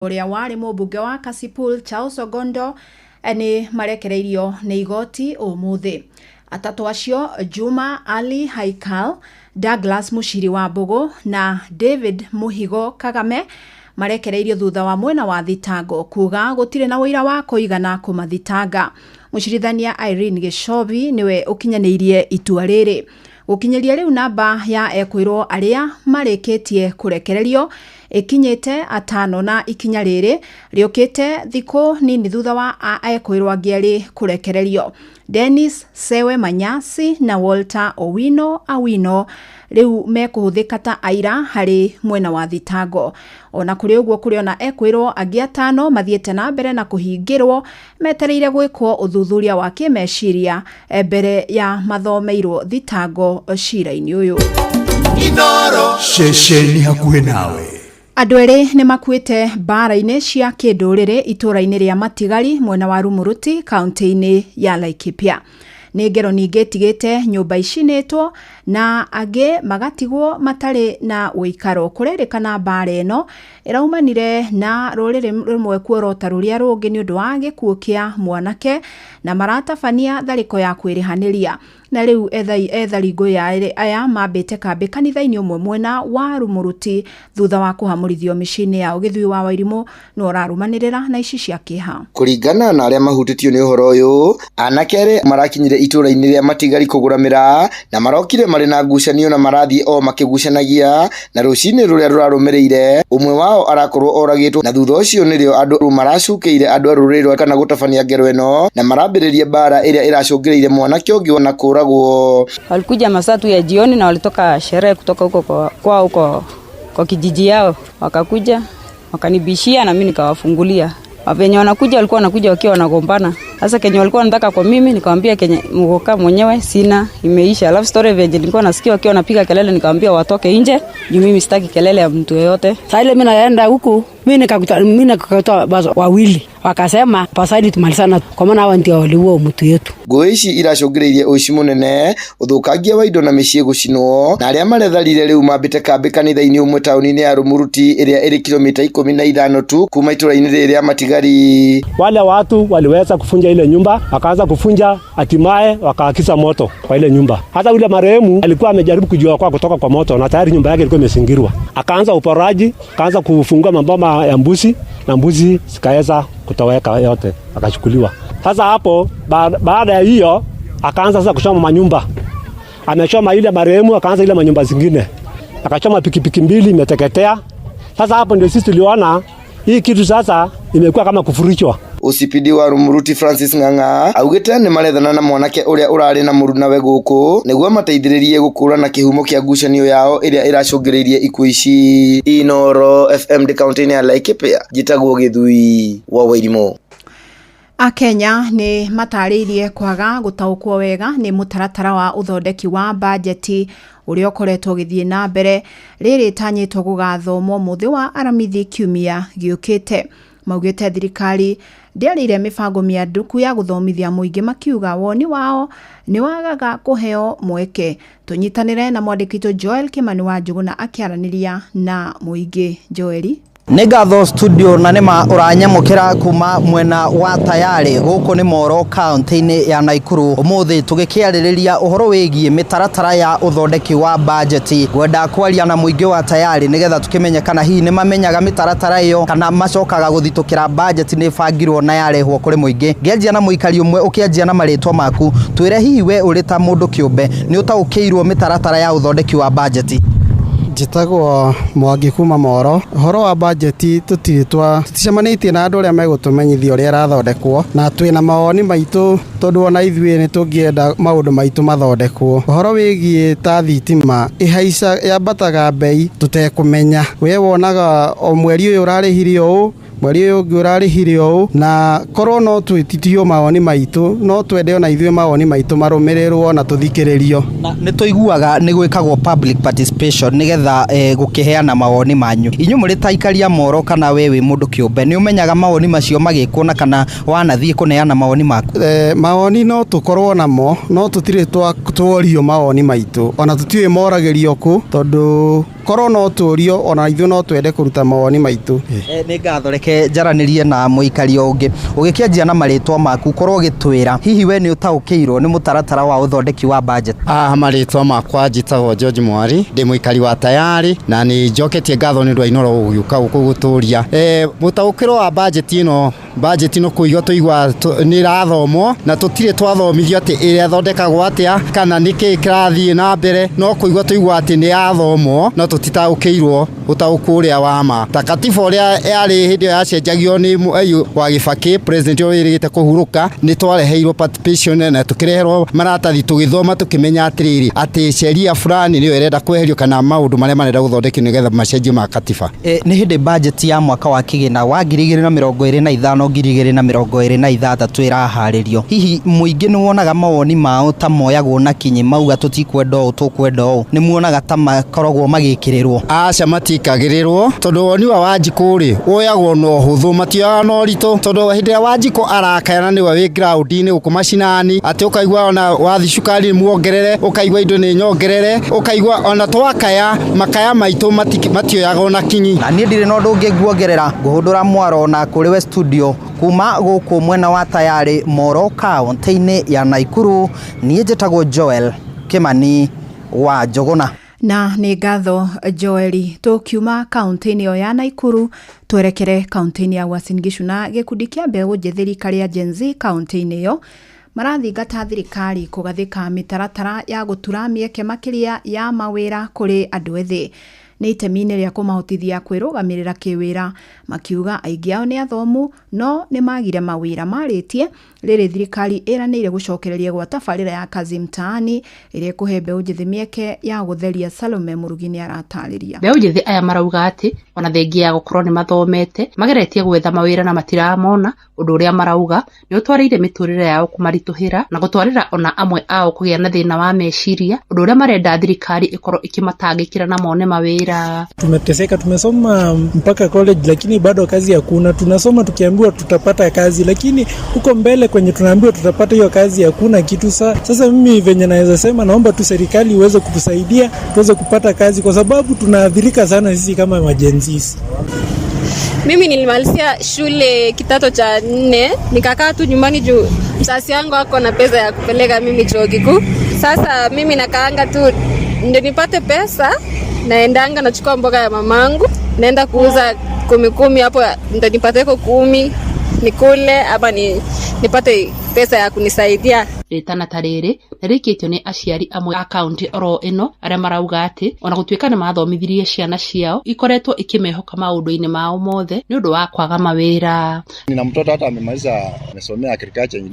uria wari mubunge wa Kasipul Charles Ogondo ni marekereirio ni igoti umuthi. Atatu acio Juma Ali Haikal, Douglas Mushiri wa Mbugu na David Muhigo Kagame marekereirio thutha wa mwena wa thitango kuga gutire na wira wa kuigana kumathitanga. Mushirithania Irene Geshobi niwe ukinyanirie itua riri. Gukinyeria riu namba ya ekwirwo aria mareketie kurekererio ikinyete 5 na ikinya riri riokite thiku nini thutha wa ekwirwo angiari kurekererio. Dennis Sewe Manyasi na Walter Awino riu mekuhuthika ta aira hari mwena wa thitango. Ona kuri uguo kuri ona ekwirwo angi 5 mathiete na mbere na kuhingirwo metereire gwikwo uthuthuria wa kimeciria mbere ya mathomeirwo thitango cira-ini uyu. Inoro shesheni hakuhe nawe. Andu eri ni makuite mbara-ini cia kinduriri itura-ini ria Matigari mwena wa Rumuruti kaunti-ini ya Laikipia. Ni ngero ningi tigite nyumba icinitwo na angi magatigwo matari na uikaro. Kurerikana mbara ino iraumanire na ruriri rumwe kuorota ruria rungi ni undu wa gikuo kia mwanake na maratabania thariko ya kwirihaniria. Na riu ethari ngui aya mambite kambi kanitha-ini umwe mwena wa Rumuruti thutha wa kuhamurithio micini yao. Githui wa Wairimu no rarumanirira na ici cia kiha. Kuringana na aria mahutitio ni uhoro uyu, anake marakinyire itura-ini ria Matigari kuguramira na marokire mari na ngucanio na marathie o makigucanagia na rucini ruria rurarumireire umwe wao arakorwo oragitwo na thutha ucio nirio andu maracukeire andu aruriri kana gutabania ngero ino na marambiririe bara iria iracungireire mwanake ungi ona kuragwo. Walikuja masaa tu ya jioni na walitoka sherehe kutoka huko kwa kijiji yao, wakakuja wakanibishia na mimi nikawafungulia. Wapenye wanakuja walikuwa wanakuja wakiwa wanagombana. Sasa kenye walikuwa wanataka kwa mimi nikamwambia kenye mgoka mwenyewe sina, imeisha. Love story venye nilikuwa nasikia wakiwa wanapiga kelele nikamwambia watoke nje, juu mimi sitaki kelele ya mtu yeyote. Sasa ile mimi naenda huku, mimi nikakuta bazo wawili. Wakasema pasaidi tumalizana kwa maana hao ndio waliuo mtu yetu. Ngui ici iracungireirie uici munene, uthukangia wa indo na micii gucinwo na aria maretharire riu mambite kambi kanitha-ini umwe tauni-ini ya Rumuruti iria iri kilomita 15 tu kuma itura-ini riri ria Matigari. Wale watu waliweza kufunja ile nyumba, wakaanza kufunja, hatimaye wakaakisa moto kwa ile nyumba. Hata yule marehemu alikuwa amejaribu kujua kwa kutoka kwa moto na tayari nyumba yake ilikuwa imesingirwa. Akaanza uporaji, akaanza kufungua maboma ya mbuzi na mbuzi zikaanza kutoweka yote, akachukuliwa. Sasa hapo baada ya hiyo akaanza sasa kuchoma manyumba. Amechoma ile marehemu, akaanza ile manyumba zingine. Akachoma pikipiki 2 imeteketea. Sasa hapo ndio sisi tuliona hii kitu sasa imekuwa kama kufurichwa. Usipidi wa Rumuruti Francis Ng'ang'a augite ni marethana na mwanake uria urari na muruna we guku niguo mateithiririe gukura na kihumo kia ngucanio yao iria iracungireirie ikuo ici. Inoro FM kaunti-ini ya Laikipia, jitagwo Githui wa Wairimu. Akenya ni mataririe kwaga gutaukwo wega ni mutaratara wa uthondeki wa bajeti uria ukoretwo githie na mbere riri tanyitwo gugathomwo muthi wa aramithi kiumia giukite. Maugite thirikari ndiarire mibango mianduku ya guthomithia muingi makiuga woni wao ni wagaga kuheo mweke. Tunyitanire na mwandikito Joel Kimani wa Njuguna akiaraniria na muingi. Joeli Negatho studio na nima uranyamukira kuma mwena wa Tayari guku ni Moro kaunti-ini ya Naikuru. Umuthi tugikiaririria uhoro wigie mitaratara ya uthondeki wa bajeti. Gwenda kwaria na muingi wa Tayari nigetha tukimenya kana hihi ni mamenyaga mitaratara iyo kana macokaga guthitukira bajeti ni bangirwo na yarehwo kuri muingi. Ngianjia na muikari umwe ukianjia na maritwa maku, twire hihi we uri ta mundu kiumbe ni utaukirwo mitaratara ya uthondeki wa bajeti? Jitagwo Mwangi kuma Moro. Horo wa bajeti tuticemanitie na andu aria megutumenyithia uria rathondekwo na twina mawoni maitu tondu ona ithuĩ ni tungienda maundu maitu mathondekwo. Horo wigie ta thitima ihaica yambataga bei tutekumenya. We wonaga o mweri uyu urarihire uu, mweri uyu ungi urarihire uu, na korwo no twititio mawoni maitu no twende ona ithuĩ mawoni maitu marumirirwo na tuthikiririo. Ni tuiguaga ni gwikagwo public participation nigetha gukiheana mawoni manyu. Inyu muri ta ikaria Moro kana wewe mundu kiumbe ni umenyaga mawoni macio magikwo na kana wanathie kuneana mawoni maku? Mawoni no tukorwo namo no tutire tworio mawoni maitu ona tutiwe moragerio ku tondu korwo no turio ona ithuĩ no twende kũruta mawoni maitũ. Nĩ ngathoreke njaranirie na mũikari ũngĩ ũgĩkĩanjia na marĩtwa maku korwo gĩtwĩra hihi we nĩ ũtaũkĩirwo nĩ mũtaratara wa ũthondeki wa budget. Marĩtwa makwa njĩtagwo George Mwari ndĩ mũikari wa Tayari na nĩ njoketie ngatho nĩ ũndũ wa Inoro gũgĩũka gũkũ gũtũria mũtaũkĩro wa budget ĩno kũigua tũigua nĩ irathomwo na tũtirĩ twathomithio atĩ ĩrĩa thondekagwo atĩa kana nĩkĩ kĩrathiĩ na mbere no kũigua tũigua atĩ nĩ yathomwo no tũtitaũkĩirwo ũtaũku ũrĩa wa ma. Ta katiba ũrĩa yarĩ hĩndĩ yacenjagio nĩ wa Gĩbakĩ president ũrĩa wĩrĩgĩte kũhurũka nĩ twareheirwo participation na tũkĩreherwo maratathi tũgĩthoma tũkĩmenya atĩrĩrĩ atĩ sheria fulani nĩyo ĩrenda kweherio kana maũndũ marĩa marenda gũthondekio nĩgetha macenjio ma katiba. Nĩ hĩndĩ budget ya mwaka wa kĩgĩna wa 2025 2026 ĩraharĩrio. Hihi mũingĩ nĩ wonaga mawoni mao ta moyagwo na kinyi mauga tũtikwenda ũũ tũkwenda ũũ nĩ muonaga ta makoragwo magĩkĩrĩrwo? Aca matikagĩrĩrwo tondũ woni wa Wanjikũ rĩ woyagwo no hũthũ matioyaga no ritũ tondũ hĩndĩ ya Wanjikũ arakayana nĩwe wĩ ground-inĩ gũkũ macinani atĩ ũkaigua ona wathi cukari muongerere ũkaigua indo nĩ nyongerere ũkaigua ona twakaya makaya maitũ matioyaga ona kinyi. Na niĩ ndirĩ na ũndũ ũngĩ nguongerera ngũhũndũra mwaro na kũrĩ we studio kuma gũkũ mwena wa Tayari Moro kaunti-inĩ ya Naikuru. Niĩ njĩtagwo Joel Kimani wa Njogona. Na nĩ ngatho Joeli. Tũkiuma kaunti-inĩ ĩyo ya Naikuru twerekere kaunti-inĩ ya Uasin Gishu na gĩkundi kĩa mbeũ njĩthĩ karĩa Gen Z kaunti-inĩ ĩyo marathingata thirikari kũgathĩka mĩtaratara ya gũtura mĩeke makĩria ya mawĩra kũrĩ andũ ethĩ. Nĩ itemi-inĩ rĩa kũmahotithia kwĩrũgamĩrĩra kĩwĩra makiuga aingĩ ao nĩ athomu no nĩ magire mawĩra marĩtie rĩrĩ thirikari ĩranĩire gũcokereria gwa tabarĩra ya Kazi Mtaani ĩrĩa kũhe mbeũ njĩthĩ mĩeke ya gũtheria. Salome Murugi nĩ aratarĩria. Mbeũ njĩthĩ aya marauga atĩ ona thengia ya gũkorwo nĩ mathomete mageretie gwetha mawĩra na matiramona ũndũ ũrĩa marauga nĩ ũtwarĩire mĩtũrĩre yao kũmaritũhĩra na gũtwarĩra ona amwe ao kũgĩa na thĩna wa meciria ũndũ ũrĩa marenda thirikari ĩkorwo ĩkĩmatangĩkĩra na mone mawĩra. Tumeteseka, tumesoma mpaka college lakini bado kazi hakuna. Tunasoma tukiambiwa tutapata kazi lakini huko mbele kwenye tunaambiwa tutapata hiyo kazi hakuna kitu. Sasa mimi venye naweza sema naomba tu serikali iweze kutusaidia tuweze kupata kazi kwa sababu tunaathirika sana sisi kama majenzisi. Mimi nilimalizia shule kidato cha 4 nikakaa tu nyumbani juu mzazi wangu ako na pesa ya kupeleka mimi chuo kikuu. Sasa mimi nakaanga tu ndio nipate pesa, naendanga nachukua mboga ya mamangu naenda kuuza 10 hapo ndio nipate 10 nikule ama nipate pesa ya kunisaidia. Ritana tarĩrĩ nĩrĩkĩtio nĩ aciari amwe a kaunti oro ĩno arĩa marauga atĩ ona gũtuĩka nĩ mathomithirie ciana ciao ikoretwo ikĩmehoka maũndũ-inĩ mao mothe nĩ ũndũ wa kwaga mawĩra. Nina mtoto hata amesomea agriculture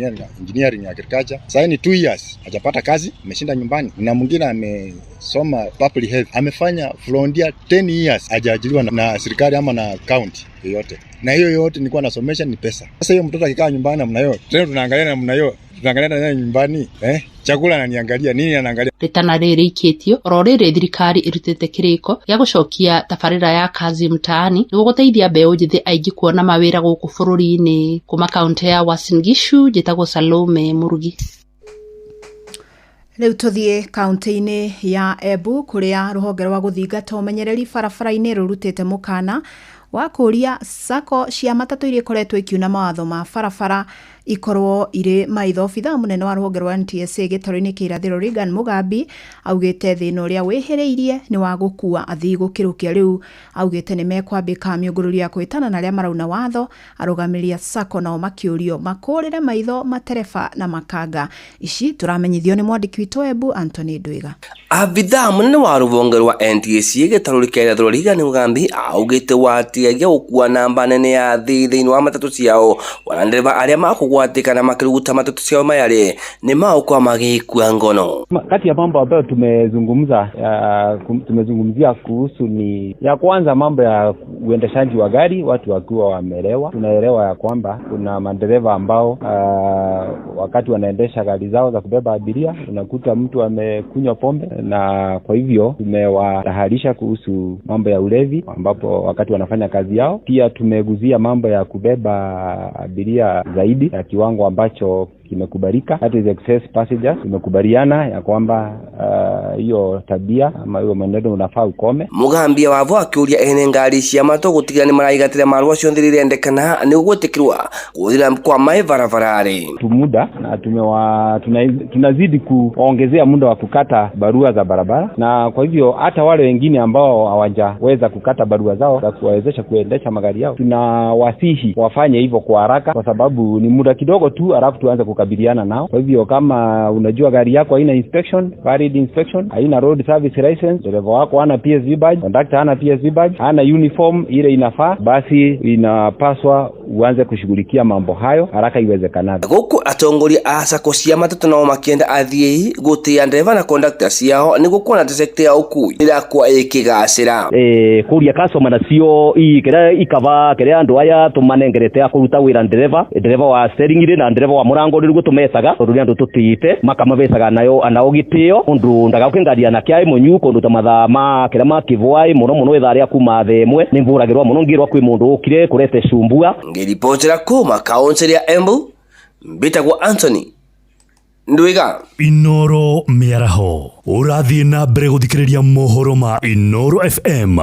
engineering agriculture. Sasa ni 2 years hajapata kazi, ameshinda nyumbani. Na mwingine amesoma public health, amefanya volunteer 10 years hajaajiriwa na serikali ama na county yoyote. Na hiyo yote nilikuwa nasomesha ni pesa. Sasa hiyo mtoto akikaa nyumbani namna hiyo, tena tunaangalia namna hiyo, tunaangalia na nyumbani, chakula ananiangalia nini anaangalia. Ritana rĩrĩ ikĩtio oro rĩrĩ thirikari ĩrutĩte kĩrĩko gĩa gũcokia tabarĩra ya Kazi Mtaani nĩguo gũteithia mbeũ njĩthĩ aingĩ kuona mawĩra gũkũ bũrũri-inĩ. Kuma kaunti ya Uasin Gishu njĩtagwo Salome Murugi. Rĩu tũthiĩ kaunti-inĩ ya Embu kũrĩa rũhonge rwa gũthingata ũmenyereri barabara-inĩ rũrutĩte mũkana wa kũria sako cia matatũ iria ikoretwo ikiuna mawatho ma barabara ikorwo irĩ maitho. Obithaa mũnene wa rũhonge rwa NTSA gĩtaro-inĩ kĩa irathĩro Regan Mugambi augĩte thĩna ũrĩa wĩhĩrĩirie nĩ wa gũkua athii gũkĩrũkia. Rĩu augĩte nĩ mekwambĩka mĩũngũrũrio ya kwĩtana na arĩa marauna watho. Arũgamĩrĩri a sako nao makĩũrio makũrĩre maitho matereba na makanga. Ici tũramenyithio nĩ mwandĩki witũ Embu Anthony Ndwiga. Abithaa mũnene wa rũhonge rwa NTSA gĩtaro-inĩ kĩa irathĩro Regan Mugambi augĩte watiagia gũkua namba nene ya athii thĩinĩ wa matatũ ciao wana ndereba arĩa makũgwatĩka na makĩruguta matatũ ciao mayarĩ nĩ maũkwa magĩkua ngono. Kati ya mambo ambayo tumezungumzia kuhusu ni ya kwanza mambo ya uendeshaji wa gari, watu wakiwa wameelewa. Tunaelewa ya kwamba kuna madereva ambao wakati wanaendesha gari zao za kubeba abiria unakuta mtu amekunywa pombe, na kwa hivyo tumewatahadharisha kuhusu mambo ya ulevi ambapo wakati wanafanya kazi yao. Pia tumeguzia mambo ya kubeba abiria zaidi ya kiwango ambacho kimekubalika, that is excess passengers. Tumekubaliana ya kwamba hiyo tabia ama hiyo mwenendo unafaa ukome. Mugambia wavo akiuria ene ngari cia mato gutiga ni maraigatira marua cio nthirire endekana ni gutikirwa kuthira kwa mai barabarani tumuda, na tunazidi kuongezea muda wa kukata barua za barabara, na kwa hivyo hata wale wengine ambao hawajaweza kukata barua zao za kuwawezesha kuendesha magari yao, tunawasihi wafanye hivyo kwa haraka, kwa sababu ni muda kidogo tu alafu tuanze kukabiliana nao. Kwa hivyo kama unajua gari yako haina inspection, valid inspection, haina road service license, dereva wako hana PSV badge, conductor hana PSV badge, hana uniform ile inafaa, basi inapaswa uanze kushughulikia mambo hayo haraka iwezekanavyo. Guku atongoria asako cia matatu no makienda athii gutia driver na conductor ciao ni gukona sector ya ukui ira kwa ikigacira kuria customer nacio ikira ikava kire andu aya tumanengerete akuruta wira driver wa steering ire na driver wa murango rigu tumesaga tondu andu tutite makamavesaga nayo anaogitio undu ndagakengaria na kiai munyu kundu tamatha kira makivwai muno ithari akuma themwe ni mvuragirwa muno ngirwa kwi mundu ukire kurete cumbua ngiripotera kuma kaunti ya Embu Mbitagwo Anthony Ndwiga. Inoro miaraho urathie na mbere guthikiriria mohoro ma Inoro FM.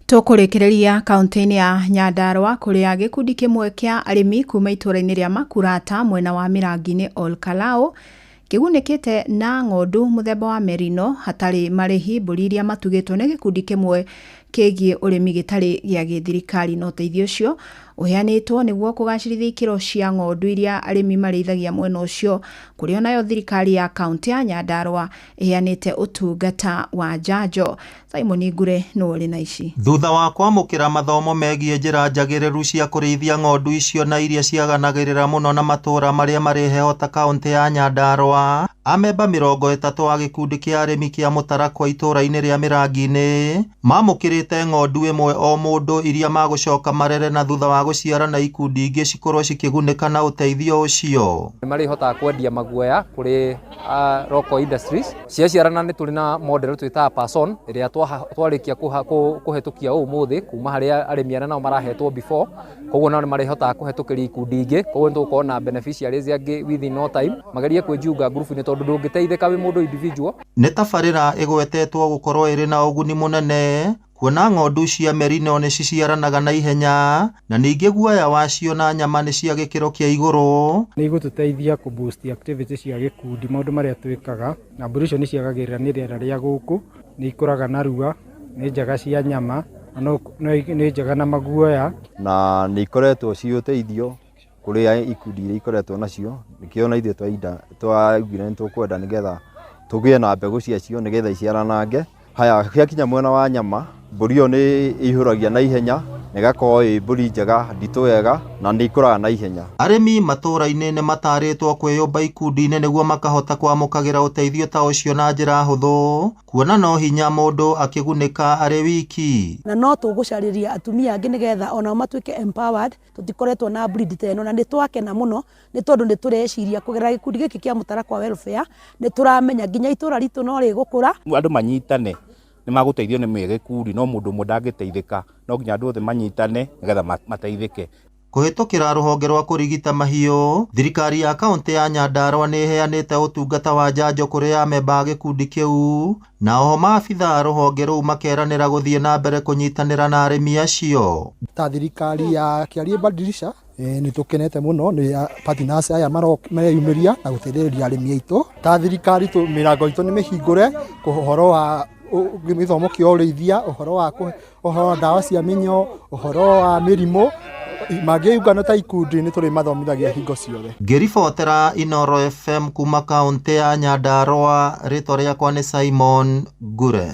Tukurekereria kaunti-ini ya Nyandarua kuria gikundi kimwe kia arimi kuma itura-ini ria Makurata mwena wa Mirangi-ini Olkalau kigunikite na ng'ondu muthemba wa merino hatari marihi mburi iria matugitwo ni gikundi kimwe kigie urimi gitari gia githirikari. No teithio ucio uheanitwo niguo kugacirithia ikiro cia ng'ondu iria arimi mareithagia mwena ucio, kuria nayo thirikari ya kaunti ya Nyandarua iheanite utungata wa njanjo. Simon Ngure no uri na ici. Thutha wa kwamukira mathomo megie njira njagiriru cia kurithia ng'ondu icio na iria ciaganagirira muno na matura maria mariheho ta kaunti ya Nyandarua, amemba 30 wa gikundi kia arimi kia Mutarakwa itura-ini ria Mirangi-ini mamukirite ng'ondu imwe o mundu iria magucoka marere na thutha wa guciara na ikundi ingi cikorwo cikigunika na uteithio ucio. Marihota kwendia maguoya kuri Roko Industries ciaciarana ni turi na model twita person iria twarikia kuhetukia umuthi kuma haria arimi ana nao marahetwo before, koguo nao marihota kuhetukiria ikundi ingi, koguo tukona beneficiaries angi within no time magarie kwenjunga group ni tondu ndungiteithika wi mundu individual. Ni tabarira igwetetwo gukorwo iri na uguni munene kuona ng'ondu cia merino ni ciciaranaga na ihenya na ningi guoya wacio na nyama ni cia gikiro kia iguru. Ni gututeithia ku boost activity cia gikundi, maundu maria twikaga na mburi icio ni ciagagirira ni riera ria guku, ni ikuraga na rua, ni njaga cia nyama, ni njaga na maguoya na ni ikoretwo cio teithio kuria ikundi iria ikoretwo nacio. Nikiona ithe twaigire ni tukwenda nigetha tugie na mbegu ciacio nigetha iciaranange. Haya giakinya mwena wa nyama, mburi yo ni ihuragia na ihenya, negakorwo i mburi njega nditu wega na ni ikuraga na ihenya. Arimi matura-ini ni mataritwo kwiyumba ikundi-ini niguo makahota kwamukagira uteithio ta ucio na njira huthu, kuona no hinya mundu akigunika ari wiki. Na no tugucariria atumia angi nigetha ona matuike empowered, tutikoretwo na breed teno na ni twakena muno ni tondu ni tureciria kugera gikundi giki kia Mutarakwa welfare ni turamenya nginya itura ritu no rigukura. Andu manyitane ni maguteithio ni mwege kuri, no mundu mundangiteithika, no nginya andu othe manyitane nigetha mateithike. Kuhitukira ruhonge rwa kurigita mahiu, thirikari ya kaunti ya Nyandarua ni iheanite utungata wa njanjo kuri amemba gikundi kiu, na oho maabitha ruhonge ruu makeranira guthie na mbere kunyitanira na arimi acio. Ta thirikari ya Kiarie Badirisha ni tukenete muno ni partners aya mareyumiria na guteithĩrĩria arimi aitu. Ta thirikari mirango itu ni mihingure kuhoro wa githomo kia urithia, uhoro wa ndawa cia minyo, uhoro wa mirimo magiungana ta ikundi ni turi mathomithagia hingo ciothe. Ngiribotera Inoro FM kuma kaunti ya Nyandarua, ritwa riakwa ni Simon Ngure.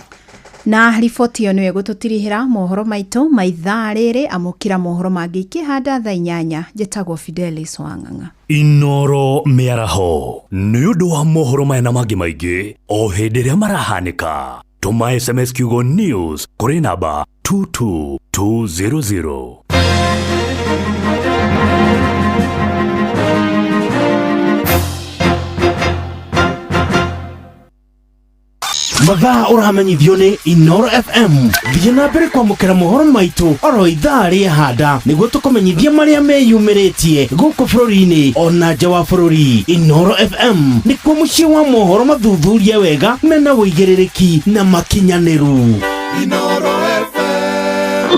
Na riboti iyo niwe gututirihira mohoro maitu maithaa riri, amukira mohoro mangi ikihanda thaa 8. Njitagwo Fidelis Wang'ang'a. Inoro miaraho ni undu wa mohoro mena mangi maingi o hindi ria marahanika. Tuma SMS kiugo news kuri namba 22200. mathaa uramenyithio ni Inoro FM. Thiĩ na mbere kwamũkĩra mohoro maitũ oro ithaa rĩahanda nĩguo tũkũmenyithia marĩa meyumĩrĩtie gũkũ bũrũri-inĩ ona nja wa bũrũri. Inoro FM nĩkuo mũciĩ wa mohoro mathuthurie wega mena wũigĩrĩrĩki na makinyanĩru. Inoro FM.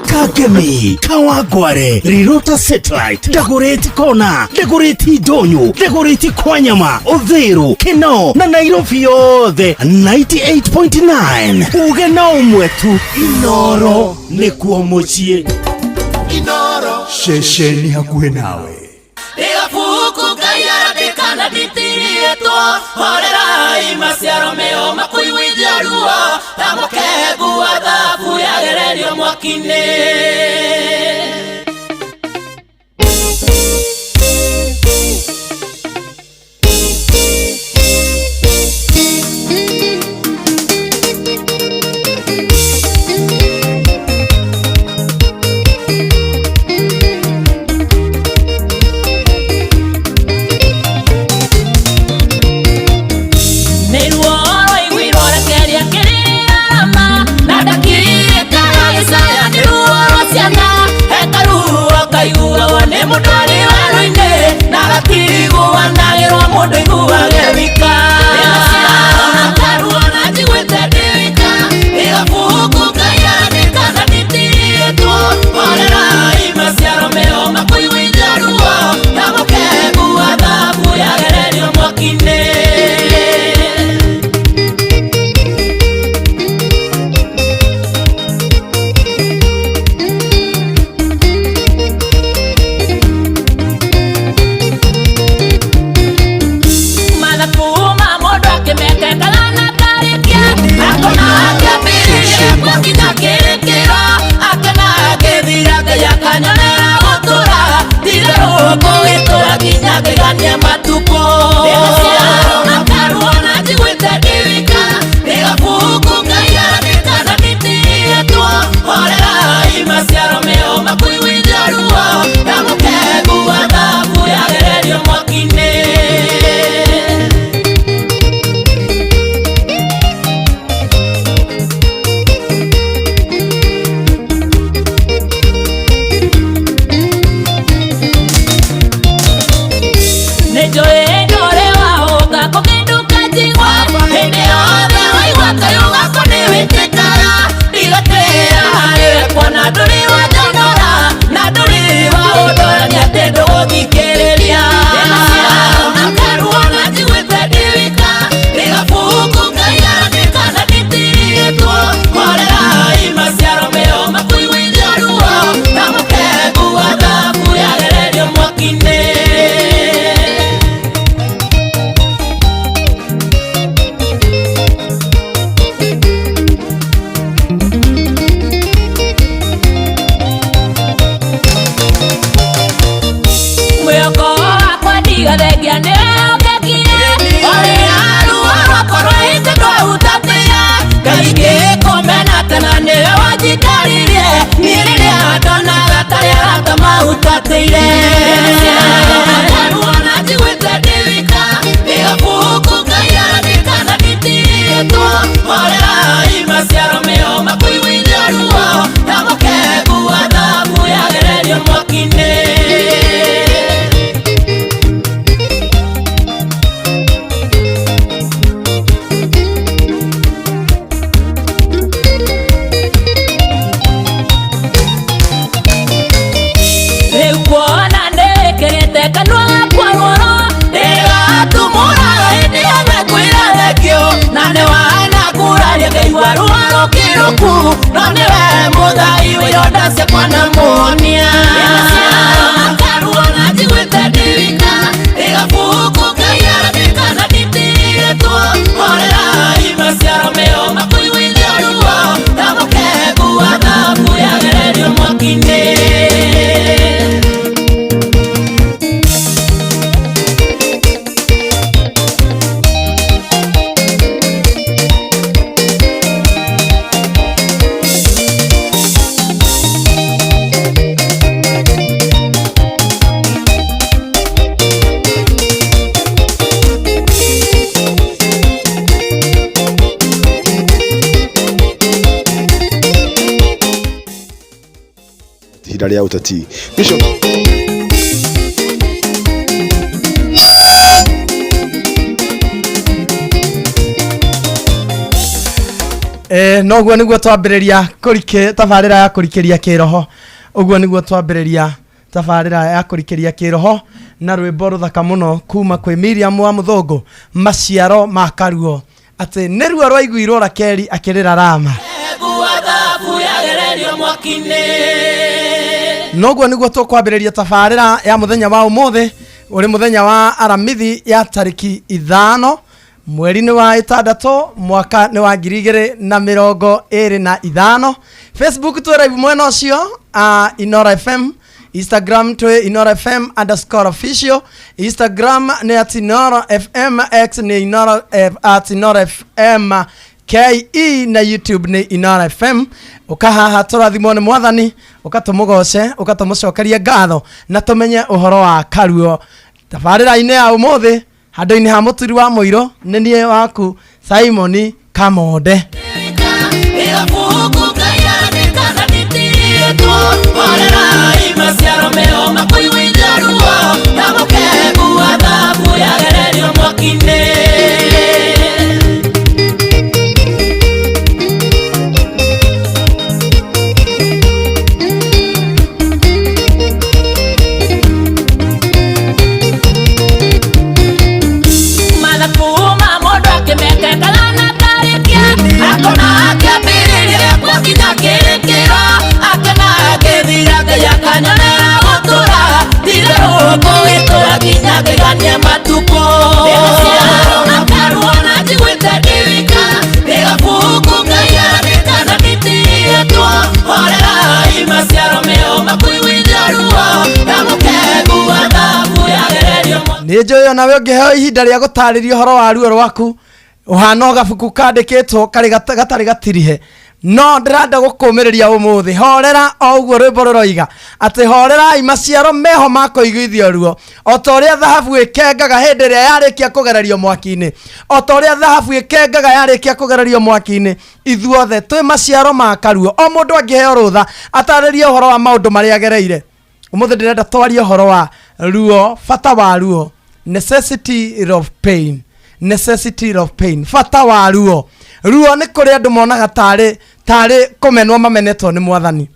Kagemi, Kawangware, Rirota Satellite, Dagoretti Kona, Dagoretti Donyo, Dagoretti Kwanyama, Odhero, Keno, na Nairobi yothe 98.9. Uge na umwetu, Inoro nikuo mũciĩ. Inoro shesheni hakuhĩ nawe. Igafuku kaya dikana ditirietwo horera imaciaro meo makuigwithia ruo tamokegu wa thabu yagererio mwaki-inĩ. ihinda rĩa ũteti. Noguo niguo twambĩrĩria tabarĩra ya kũrikĩria kĩroho. Ũguo niguo twambĩrĩria tabarĩra ya kũrikĩria kĩroho na rwĩmbo rũthaka mũno kuma kwĩ Miriam wa Mũthũngũ, maciaro ma Karuo, atĩ nĩruo rwaiguirwo Rakeli akĩrĩra Rama. Noguo niguo tũkwambĩrĩria tabarĩra ya mũthenya wa ũmũthĩ, ũrĩ mũthenya wa aramithi ya tariki 5 mweri ni wa 6 mwaka ni wa 2025. Facebook tu live mwena ũcio Inora FM, Instagram tu Inora FM _official, Instagram ni @Inora FM, X ni Inora @Inora FM KE, na YouTube ni Inora FM. Ukahaha tũrathimwo nĩ Mwathani, ukatumũgoce, ukatumũcokeria ngatho na tumenye ũhoro wa Karuo. Tabarĩra-inĩ ya ũmũthĩ handũ-inĩ ha mũturi wa mũiro nĩ niĩ waku Simon Kamonde. Nĩnjũĩ nawe ũngĩheo ihinda rĩa gũtarĩria ũhoro wa ruo rwaku ũhana gabuku kandĩkĩtwo karĩ gatarĩ gatirihe, no ndĩrenda gũkũmĩrĩria ũmũthĩ. Horera o ũguo rwĩmbo rũroiga atĩ horerai maciaro meho ma kũiguithio ruo, o ta ũrĩa thahabu ĩkengaga hĩndĩ ĩrĩa yarĩkia kũgererio mwaki-inĩ, o ta ũrĩa thahabu ĩkengaga yarĩkia kũgererio mwaki-inĩ. Ithuothe twĩ maciaro ma Karuo. O mũndũ angĩheo rũtha atarĩrie ũhoro wa maũndũ marĩa agereire. Ũmũthĩ ndĩrenda twarie ũhoro wa ruo, bata wa ruo, necessity of pain, necessity of pain, bata wa ruo. Ruo nĩ kũrĩ andũ monaga tarĩ kũmenwo mamenetwo nĩ Mwathani.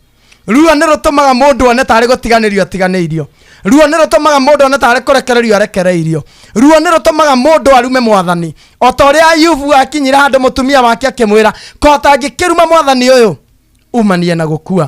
Ruo nĩ rũtũmaga mũndũ one tarĩ gũtiganĩrio atiganĩirio. Ruo nĩ rũtũmaga mũndũ one tarĩ kũrekererio arekereirio. Ruo nĩ rũtũmaga mũndũ arume Mwathani. O ta ũrĩa Ayubu akinyira handũ mũtumia wake akĩmwĩra, "Kota ngĩkĩruma Mwathani ũyũ umanie na gũkua."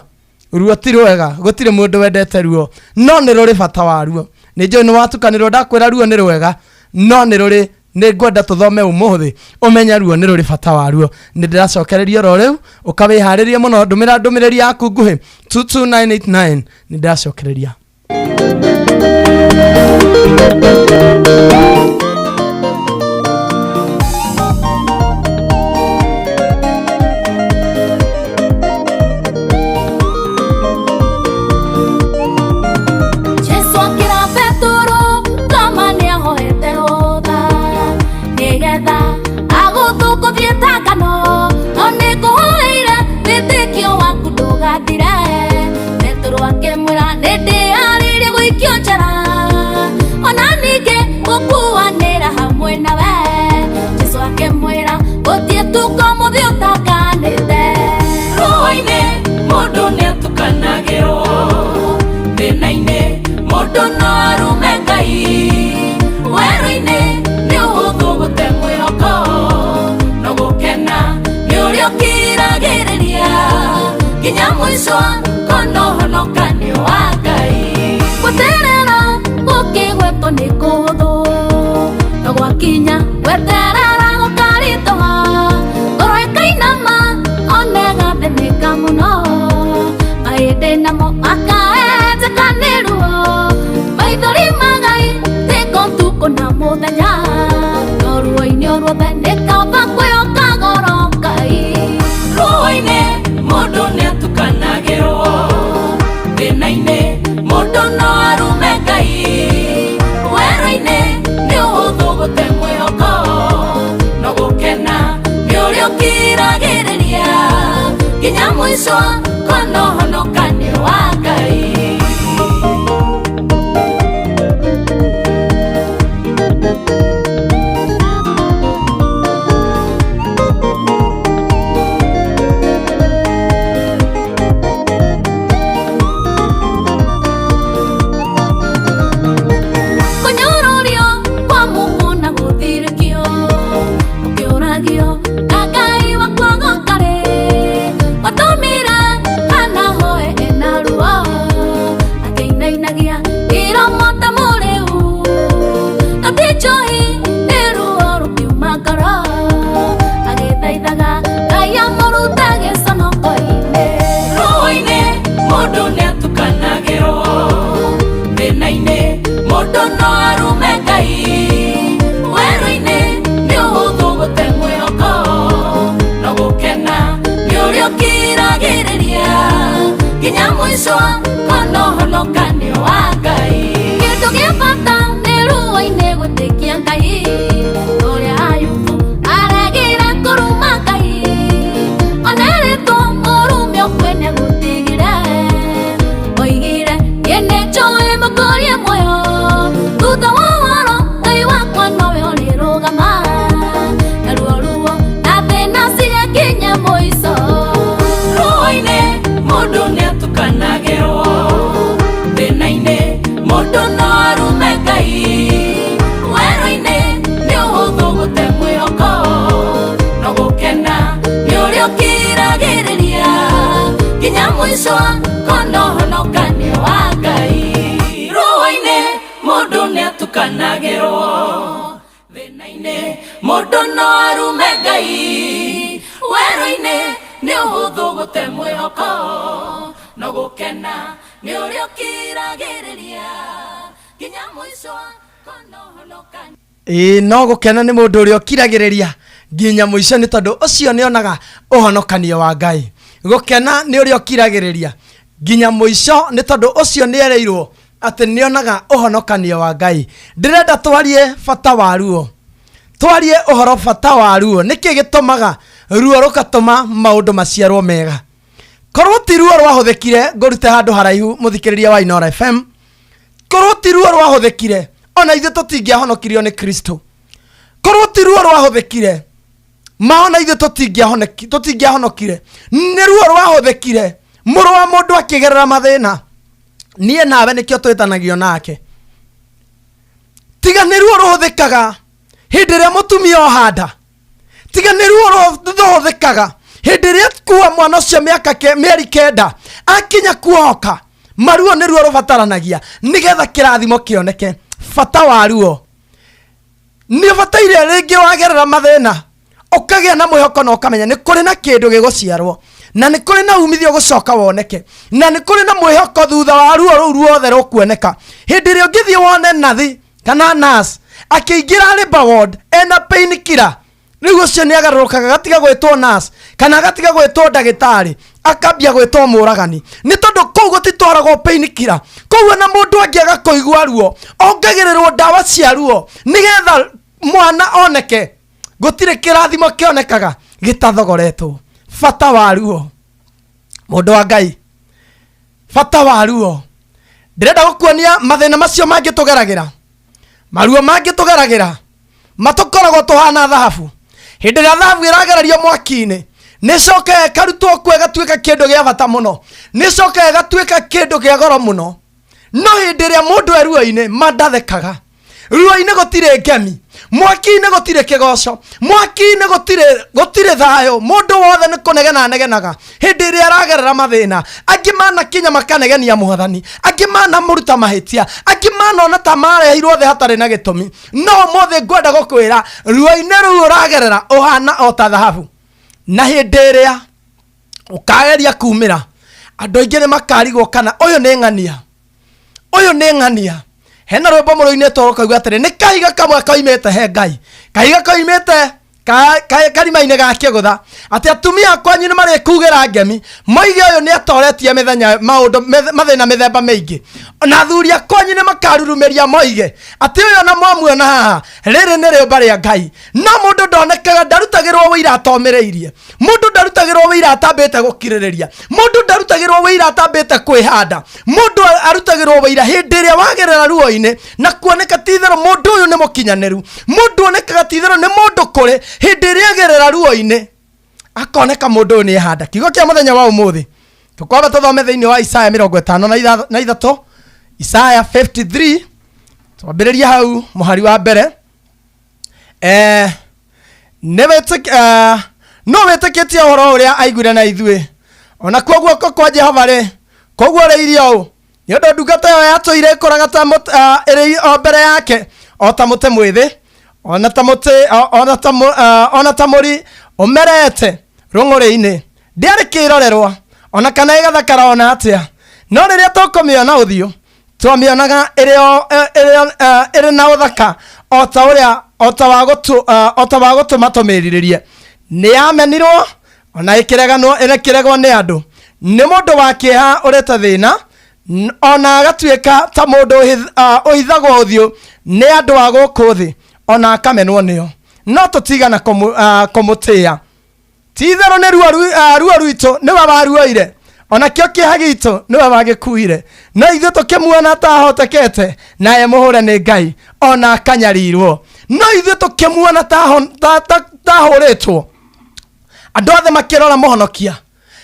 Ruo ti rwega, gũtirĩ mũndũ wendete ruo, no nĩ rũrĩ bata wa ruo. Nĩnjũĩ nĩ watukanĩrwo ndakwĩra ruo nĩ rwega, no nĩ rũrĩ. Nĩ ngwenda tũthome ũmũthĩ ũmenya ruo nĩ rũrĩ bata wa ruo. Nĩ ndĩracokereria ro rĩu ũkawĩharĩrie mũno, ndũmĩra ndũmĩrĩri yaku nguhĩ 22989. Nĩ ndĩracokereria. Kinya mwisho kono honoka ni wa Ngai. mwisho kono honokanio wa Ngai kindu gia bata ni ruo-ini gutikia Ngai uria Ayubu aragira kuruma Ngai oneretwo murume okwene gutigire oigire yene joe mukorie moyo thutha wa waro Ngai wakwa nowe ũrĩrũgama na ruo ruo na thĩna cigakinya mũico ruo-inĩ mũndũ nĩatukanagĩrwo thĩna-inĩ mũndũ no arume Ngai werũ-inĩ nĩ ũhũthũ gũte mwĩhoko no gũkena nĩ ũrĩa ũkiragĩrĩria nginya mũico kono honokanio wa Ngai ruo-inĩ mũndũ nĩatukanagĩrwo thĩna-inĩ mũndũ no arume Ngai werũ-inĩ nĩ ũhũthũ gũte mwĩhoko no gũkena nĩ ũrĩa ũkiragĩrĩria nginya mũico kono honokanio no gũkena nĩ mũndũ ũrĩa ũkiragĩrĩria nginya mũico nĩ tondũ ũcio nĩonaga ũhonokanio wa Ngai gũkena nĩ ũrĩa ũkiragĩrĩria nginya mũico nĩ tondũ ũcio nĩereirwo atĩ nĩonaga ũhonokanio wa Ngai ndĩrenda twarie bata wa ruo twarie ũhoro bata wa ruo nĩkĩ gĩtũmaga ruo rũkatũma maũndũ maciarwo mega korwo ti ruo rwahũthĩkire ngũrute handũ haraihu mũthikĩrĩria wa Inoro FM korwo ti ruo rwahũthĩkire ona ithuĩ tũtingĩahonokirio nĩ Kristo korwo ti ruo rwahũthĩkire maona ithuĩ tũtingĩahonokire nĩ ruo rwahũthĩkire mũrũ wa mũndũ akĩgerera mathĩna niĩ nawe nĩkĩo twĩtanagio nake tiga nĩ ruo rũhũthĩkaga hĩndĩ ĩrĩa mũtumia ohanda tiga nĩ ruo rũhũthĩkaga hĩndĩ ĩrĩa kuwa mwana ũcio mĩeri 9 akinya kuohoka maruo nĩ ruo rũbataranagia nĩgetha kĩrathimo kĩoneke bata wa ruo nĩ ũbataire rĩngĩ wagerera mathĩna ũkagĩa na mwĩhoko na ũkamenya nĩ kũrĩ na kĩndũ gĩgũciarwo na nĩ kũrĩ na umithio gũcoka woneke na nĩ kũrĩ na mwĩhoko thutha wa ruo rũu ruothe rũkuoneka hĩndĩ ĩrĩa ũngĩthiĩ wone nathi kana nurse akĩingĩra labor ward ena pain killer rĩu ũcio nĩ agarũrũkaga gatiga gwĩtwo nurse kana gatiga gwĩtwo ndagĩtarĩ akambia gwĩtwo mũragani nĩ tondũ kũu gũtitwaragwo pain killer kũu na mũndũ angĩaga kũigua ruo ongagĩrĩrwo ndawa cia ruo nĩgetha mwana oneke gũtirĩ kĩrathimo kĩonekaga gĩtathogoretwo bata wa ruo mũndũ wa Ngai bata wa ruo ndĩrenda gũkuonia mathĩna macio mangĩtũgeragĩra maruo mangĩtũgeragĩra matũkoragwo tũhana thahabu hĩndĩ ĩrĩa thahabu ĩragererio mwaki-inĩ nĩcokaga ĩkarutwo kuo ĩgatuĩka kĩndũ gĩa bata mũno nĩcokaga ĩgatuĩka kĩndũ gĩa goro mũno no hĩndĩ ĩrĩa mũndũ e ruo-inĩ mandathekaga ruo-inĩ gũtirĩ ngemi mwaki-inĩ gũtirĩ kĩgoco mwaki-inĩ gũtirĩ thayũ mũndũ wothe nĩ kũnegena anegenaga hĩndĩ ĩrĩa aragerera mathĩna angĩ manakinya makanegenia Mwathani angĩ manamũruta mahĩtia angĩ manona ta mareheirwo thĩ hatarĩ na gĩtũmi no mũthĩ ngwenda gũkwĩra ruo-inĩ rũu ũragerera ũhana o ta thahabu na hĩndĩ ĩrĩa ũkageria kumĩra andũ aingĩ nĩ makarigwo kana ũyũ nĩ ng'ania hena rwĩmbo mũrũ-inĩ tũrũkauga atĩrĩ nĩ kahiga kamwe koimĩte he Ngai kahiga koimĩte karima-inĩ ga kĩgũtha atĩ atumia kwanyu nĩ marĩkugĩra ngemi moige ũyũ nĩ atoretie mathĩna mĩthemba mĩingĩ na athuri akwanyu nĩ makarurumĩria moige atĩ ũyũ na mwamuona haha rĩrĩ nĩ rĩũmba rĩa Ngai no mũndũ ndonekaga ndarutagĩrwo wĩira atomĩrĩirie mũndũ ndarutagĩrwo wĩira atambĩte gũkirĩrĩria mũndũ ndarutagĩrwo wĩira atambĩte kwĩhanda mũndũ arutagĩrwo wĩira hĩndĩ ĩrĩa wagerera ruo-inĩ na kuoneka ti-itherũ mũndũ ũyũ nĩ mũkinyanĩru mũndũ onekaga ti-itherũ nĩ mũndũ kũrĩ hĩndĩ ĩrĩa agerera ruo-inĩ akoneka mũndũ ũyũ nĩ ehanda kiugo kĩa mũthenya wa ũmũthĩ tũkwamba tũthome thĩinĩ wa Isaya 53 Isaya 53 twambĩrĩria hau mũhari wa mbere no wĩtĩkĩtie ũhoro ũrĩa aiguire na ithuĩ ona kwa guoko kwa Jehova rĩ koguo rĩ irio nĩ ũndũ ndungata ĩyo yatũire ĩkũraga ta ĩrĩ o mbere yake o ta mũtĩ mwĩthĩ ona ta mũri ũmerete rũng'ũrĩ-inĩ ndĩarĩ kĩrorerwa ona kana ĩgathakara ona atĩa no rĩrĩa tũkũmĩona ũthiũ twamĩonaga ĩrĩ na ũthaka o ta wa gũtũma tũmĩrirĩrie nĩ yamenirwo ona ĩkĩregwo nĩ andũ nĩ mũndũ wa kĩeha ũreta thĩna ona agatuĩka ta mũndũ ũhithagwo ũthiũ nĩ andũ a gũkũ thĩ ona akamenwo nĩo no tũtigana kũmũtĩĩa ti-itherũ nĩ ruo rwitũ nĩwe waruoire ona kĩo kĩeha gitũ nĩwe wagĩkuire no ithuĩ tũkĩmuona ta ahotekete naye mũhũre nĩ Ngai ona akanyarirwo no ithuĩ tũkĩmuona ta hũrĩtwo andũ othe makĩrora mũhonokia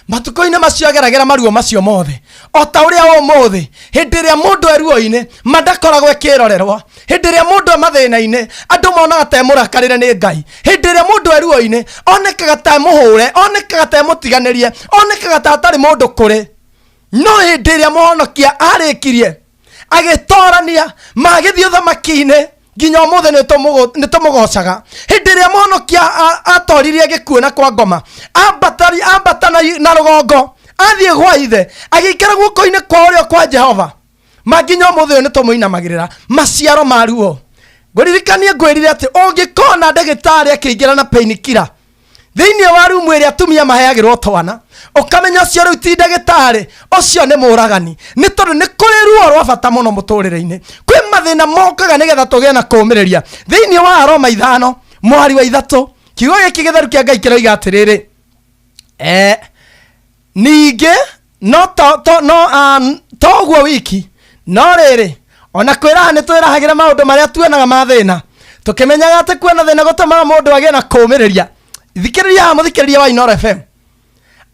matukũ-inĩ macio ageragĩra maruo macio mothe o ta ũrĩa ũmũthĩ hĩndĩ ĩrĩa mũndũ eruo-inĩ mandakoragwo ĩkĩrorerwo hĩndĩ ĩrĩa mũndũ mathĩna-inĩ andũ monaga ta mũrakarĩre nĩ Ngai hĩndĩ ĩrĩa mũndũ eruo-inĩ onekaga ta mũhũre onekaga ta mũtiganĩrie onekaga ta atarĩ mũndũ kũrĩ no hĩndĩ ĩrĩa mũhonokia arĩkirie agĩtorania magĩthiĩ ũthamaki-inĩ nginya ũmũthĩ nĩ tũmũgocaga hĩndĩ ĩrĩa mũhonokia atoririe gĩkuũ kwa ngoma ambata na rũgongo athiĩ gwa ithe agĩikara guoko-inĩ kwa ũrĩo kwa Jehova manginya ũmũthĩ nĩ tũmũinamagĩrĩra maciaro ma ruo ngũririkanie ngwĩrire atĩ ũngĩkona ndagĩtarĩ akĩingĩra na painkiller thĩinĩ wa rumu ĩrĩa atumia maheagĩrwo twana ũkamenya ũcio rĩu ti ndagĩtarĩ ũcio nĩ mũragani nĩ tondũ nĩ kũrĩ ruo rwa bata mũno mũtũrĩre-inĩ kwĩ mathĩna mokaga nĩgetha tũgĩe na kũũmĩrĩria thĩinĩ wa Aroma 5 mwari wa 3 kiugo gĩkĩ gĩtheru kĩa Ngai kĩroiga atĩrĩrĩ ningĩ no toguo wiki no rĩrĩ ona kwĩraha nĩ twĩrahagĩra maũndũ marĩa tuonaga ma thĩna tũkĩmenyaga atĩ kwĩna thĩna gũtũmaga mũndũ agĩe na kũũmĩrĩria thikĩrĩria mũthikĩrĩria wa Inoro FM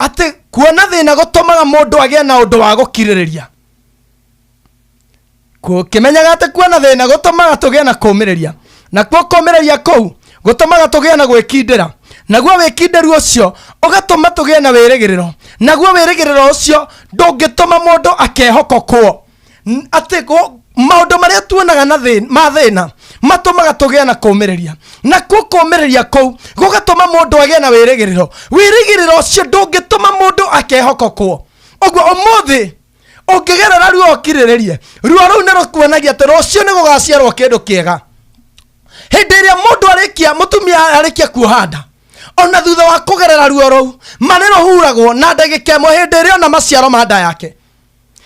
atĩ kuona thĩna gũtũmaga mũndũ agĩe na ũndũ wa gũkirĩrĩria kĩmenyaga atĩ kuona thĩna gũtũmaga tũgĩe na kũũmĩrĩria nakuo kũũmĩrĩria kũu gũtũmaga tũgĩe na gwĩkindĩra naguo wĩkindĩru ũcio ũgatũma tũgĩe na wĩrĩgĩrĩro naguo wĩrĩgĩrĩro ũcio ndũngĩtũma mũndũ akehokokwo atĩ maũndũ marĩa tuonaga ma thĩna matũmaga tũgĩe na kũũmĩrĩria nakuo kũũmĩrĩria kũu gũgatũma mũndũ agĩe na wĩrĩgĩrĩro ũcio ndũngĩtũma mũndũ akehokokwo ũguo ũmũthĩ ũngĩgerera ruo ũkirĩrĩrie ruo rũu nĩ rũkuonagia atĩ rũciũ nĩ gũgaciarwo kĩndũ kĩega hĩndĩ ĩrĩa mũndũ mũtumia arĩkia kuoha nda ona thutha wa kũgerera ruo rũu maneno huragwo na ndagĩka ĩmwe hĩndĩ ĩrĩa ona maciaro ma nda yake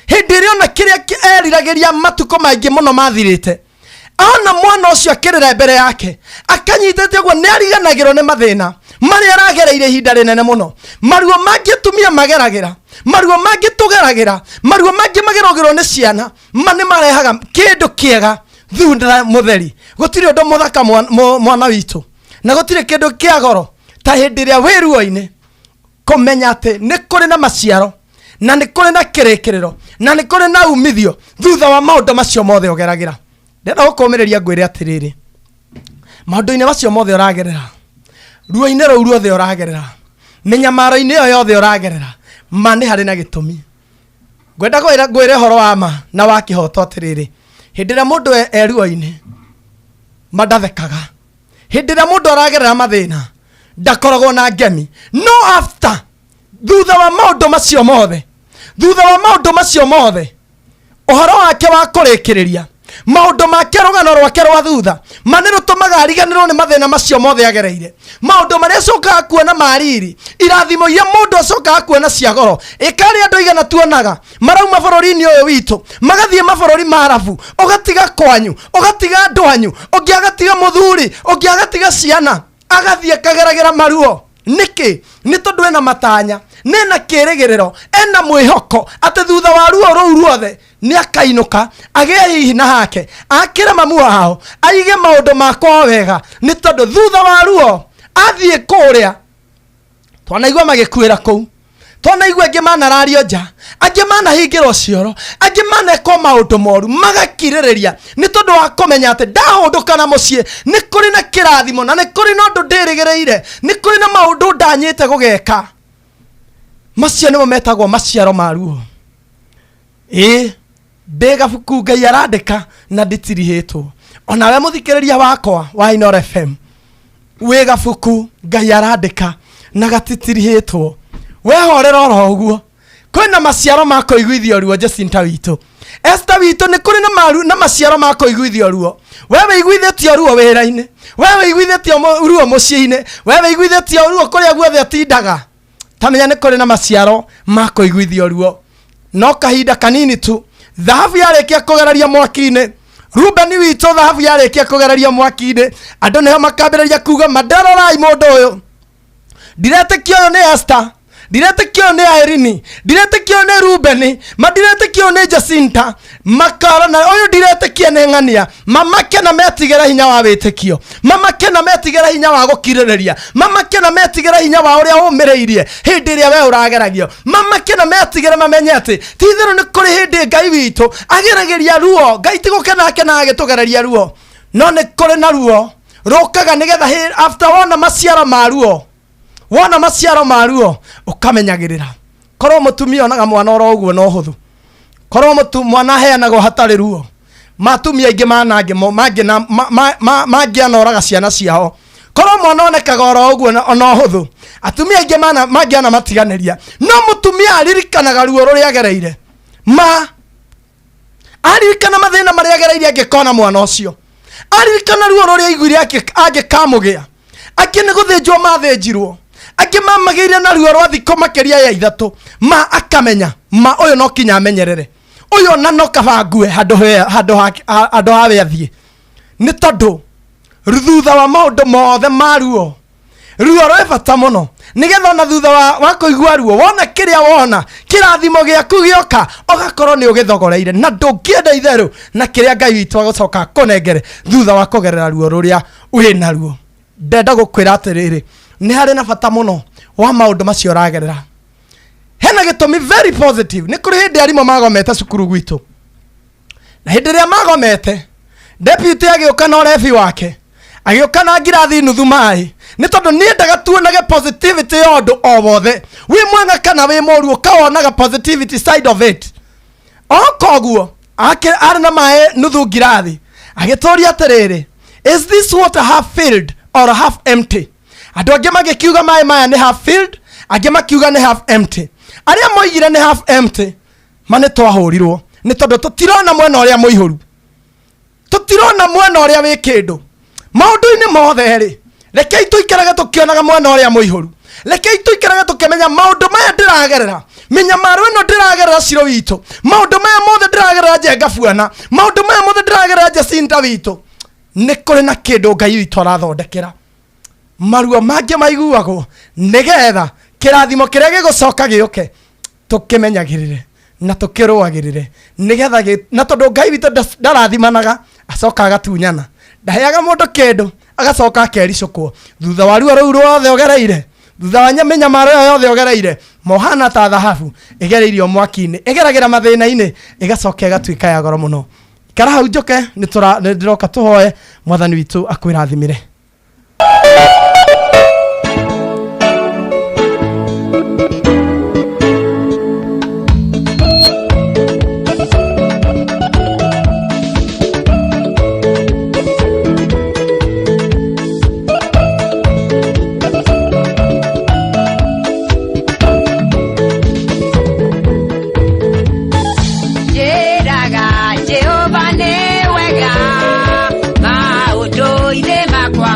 hĩndĩ ĩrĩa ona kĩrĩa eriragĩria matukũ maingĩ mũno mathirĩte ona mwana ũcio akĩrĩra mbere yake akanyitĩte ũguo nĩ ariganagĩrwo nĩ mathĩna marĩa aragereire ihinda rĩnene mũno maruo mangĩ atumia mageragĩra maruo mangĩ tũgeragĩra maruo mangĩ mageragĩrwo nĩ ciana nĩ marehaga kĩndũ kĩega thunda mũtheri gũtirĩ ũndũ mũthaka mwana witũ na gũtirĩ kĩndũ kĩa goro ta hĩndĩ ĩrĩa wĩ ruo-inĩ kũmenya atĩ nĩ kũrĩ na maciaro na nĩ kũrĩ na kĩrĩkĩrĩro na nĩ kũrĩ na umithio thutha wa maũndũ macio mothe ũgeragĩra ndĩrenda gũkũũmĩrĩria ngwĩre atĩrĩrĩ maũndũ-inĩ macio mothe ũragerera ruo-inĩ rũu ruothe ũragerera mĩnyamaro-inĩ ĩyo yothe ũragerera ma nĩ harĩ na gĩtũmi ngwenda ngwĩre ũhoro wa ma na wa kĩhoto atĩrĩrĩ hĩndĩ ĩrĩa mũndũ eruo-inĩ mandathekaga hĩndĩ ĩrĩa mũndũ aragerera mathĩna ndakoragwo na ngemi no after thutha wa maũndũ macio mothe ũhoro wake wa kũrĩkĩrĩria maũndũ make rũgano rwake rwa thutha manĩ rũtũmaga ariganĩrwo nĩ mathĩna macio mothe agereire maũndũ marĩa acokaga kuona mariri irathimo iria mũndũ acokaga kuona cia goro ĩkarĩ andũ igana tuonaga marauma bũrũri-inĩ ũyũ witũ magathiĩ mabũrũri ma Arabu ũgatiga kwanyu ũgatiga andũ anyu ũngĩ agatiga mũthuri ũngĩ agatiga ciana agathiĩ akageragĩra maruo nĩkĩ nĩ tondũ ena matanya nena kĩrĩgĩrĩro ena mwĩhoko atĩ thutha wa ruo rũu ruothe nĩ akainũka agĩe hihi na hake akĩra mamu wao aige maũndũ makwa wega nĩ tondũ thutha wa ruo athiĩ kũrĩa twanaigua magĩkuĩra kũu twanaigua angĩ manarario nja angĩ manahingĩrwo cioro angĩ manekwo maũndũ moru magakirĩrĩria nĩ tondũ wa kũmenya atĩ ndahũndũka na mũciĩ nĩ kũrĩ na kĩrathimo na nĩ kũrĩ na ũndũ ndĩrĩgĩrĩire nĩ kũrĩ na maũndũ ndanyĩte gũgeka macio nĩmo metagwo maciaro ma ruo ndĩ gabuku Ngai arandĩka na nditirihĩtwo onawe mũthikĩrĩria wakwa wa Inoro FM wĩ gabuku Ngai arandĩka na gatitirihĩtwo wehorera oro ũguo kwĩna maciaro ma kũiguithio ruo Jacinta witũ Esther witũ nĩ kũrĩ na maciaro ma kũiguithio ruo wewe iguithĩtio ruo wĩra-inĩ wewe iguithĩtio ruo mũciĩ-inĩ wewe iguithĩtio ruo kũrĩa guothe atindaga tamenya nĩ kũrĩ na maciaro ma kũiguithio ruo. No kahinda kanini tu thahabu yarĩkia kũgereria mwaki-inĩ, Ruben witũ thahabu yarĩkia kũgereria mwaki-inĩ, andũ nĩho makambĩrĩria kuga mandarorai mũndũ ũyũ, ndiretĩkia ũyũ nĩ Esther, ndiretĩkia ũyũ nĩ Irene, ndiretĩkia ũyũ nĩ Ruben, mandiretĩkia ũyũ nĩ Jacinta, makarona ũyũ ndiretĩkia nĩ Ng'ania. Mamake na metigĩra hinya wa wĩtĩkio, mamake na metigĩra hinya wa gũkirĩrĩria, mamake na metigĩra hinya wa ũrĩa ũmĩrĩirie hĩndĩ ĩrĩa we ũrageragio, mamake na metigĩra mamenye atĩ ti itherũ nĩ kũrĩ hĩndĩ Ngai witũ ageragĩria ruo. Ngai ti gũkena akena agĩtũgereria ruo, no nĩ kũrĩ na ruo rũkaga nĩgetha after wona maciaro ma ruo, wona maciaro ma ruo ukamenyagĩrĩra. Korwo mũtumia onaga mwana oro ũguo no hũthũ, korwo mwana heanagwo hatarĩ ruo, matumia aingĩ mangĩanoraga ciana ciao. Korwo mwana onekaga oro ũguo no hũthũ, atumia aingĩ mangĩana matiganĩria. No mũtumia aririkanaga ruo rũrĩa agereire, aririkana mathĩna marĩa agereire angĩkona mwana ũcio, aririkana ruo rũrĩa aiguire angĩkamũgĩa, angĩ nĩ gũthĩnjwo mathĩnjirwo, angĩ mamagĩire na ruo rwa thikũ makĩria ya 3, akamenya ũyũ no kinya amenyerere, ũyũ na no kaba ngue handũ hawe athiĩ. Nĩ tondũ thutha wa maũndũ mothe ma ruo rwĩ bata mũno, nĩgetha ona thutha wa kũigua ruo, wona kĩrĩa wona kĩrathimo gĩaku gĩoka ũgakorwo nĩ ũgĩthogoreire na ndũngĩenda itherũ na kĩrĩa Ngai witũ agũcoka kũnengere thutha wa kũgerera ruo rũrĩa wĩna ruo. Ndenda gũkwĩra atĩrĩrĩ, nĩ harĩ na bata mũno wa maũndũ macio ũragerera. Hena gĩtũmi very positive. Nĩ kũrĩ hĩndĩ arimũ magomete cukuru gwitũ, na hĩndĩ ĩrĩa magomete deputy agĩũka na ũrebi wake, agĩũka na ngirathi nuthu maĩ, nĩ tondũ niendaga tuonage positivity ya ũndũ o wothe, wĩ mwega kana wĩ mũru ũkawonaga positivity side of it. Koguo arĩ na maĩ nuthu ngirathi, agĩtũria atĩrĩrĩ, is this water half filled or half empty? Andũ angĩ magĩkiuga maĩ maya nĩ half filled, angĩ makiuga nĩ half empty. Arĩa moigire nĩ half empty nĩ twahũrirwo, nĩ tondũ tũtirona mwena ũrĩa mũihũru, tũtirona mwena ũrĩa wĩ kĩndũ. Maũndũ-inĩ mothe rĩ, rekei tũikarage tũkĩonaga mwena ũrĩa mũihũru, rekei tũikarage tũkĩmenya maũndũ maya ndĩragerera, mĩnyamaro ĩno ndĩragerera Ciro witũ, maũndũ maya mothe ndĩragerera Njenga Buana, maũndũ maya mothe ndĩragerera Jacinta witũ, nĩ kũrĩ na kĩndũ Ngai witũ arathondekera. Maruo mangĩ maiguagwo nĩgetha kĩrathimo kĩrĩa gĩgũcoka gĩũke tũkĩmenyagĩrĩre na tũkĩrũagĩrĩre, nĩgetha na tondũ Ngai witũ ndarathimanaga acoka agatunyana, ndaheaga mũndũ kĩndũ agacoka akericũkwo thutha wa ruo rũu rwothe ũgereire, thutha wa mĩnyamaro ĩyo yothe ũgereire, mohana ta thahabu ĩgereirio mwaki-inĩ, ĩgeragĩra mathĩna-inĩ ĩgacoka ĩgatuĩka ya goro mũno. Ikara hau njoke nĩndĩroka tũhoe Mwathani witũ akwĩrathimĩre. Jehova ni wega, maũndũ-inĩ makwa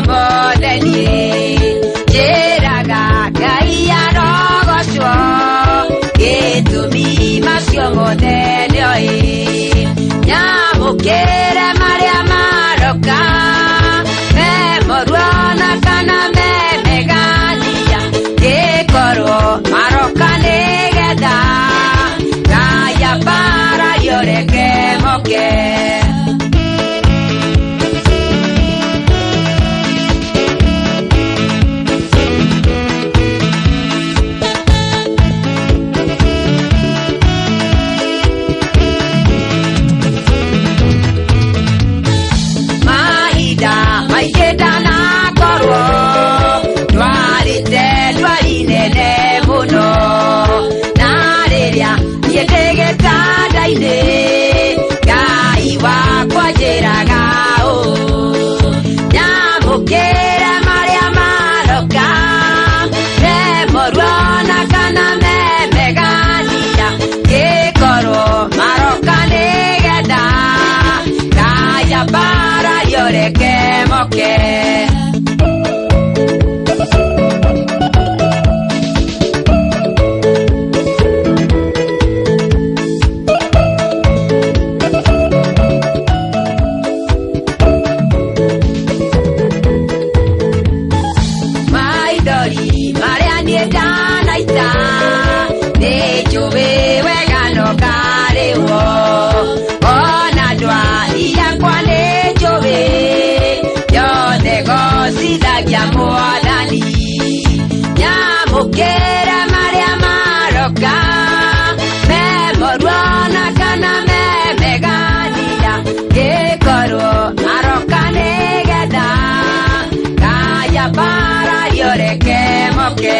moke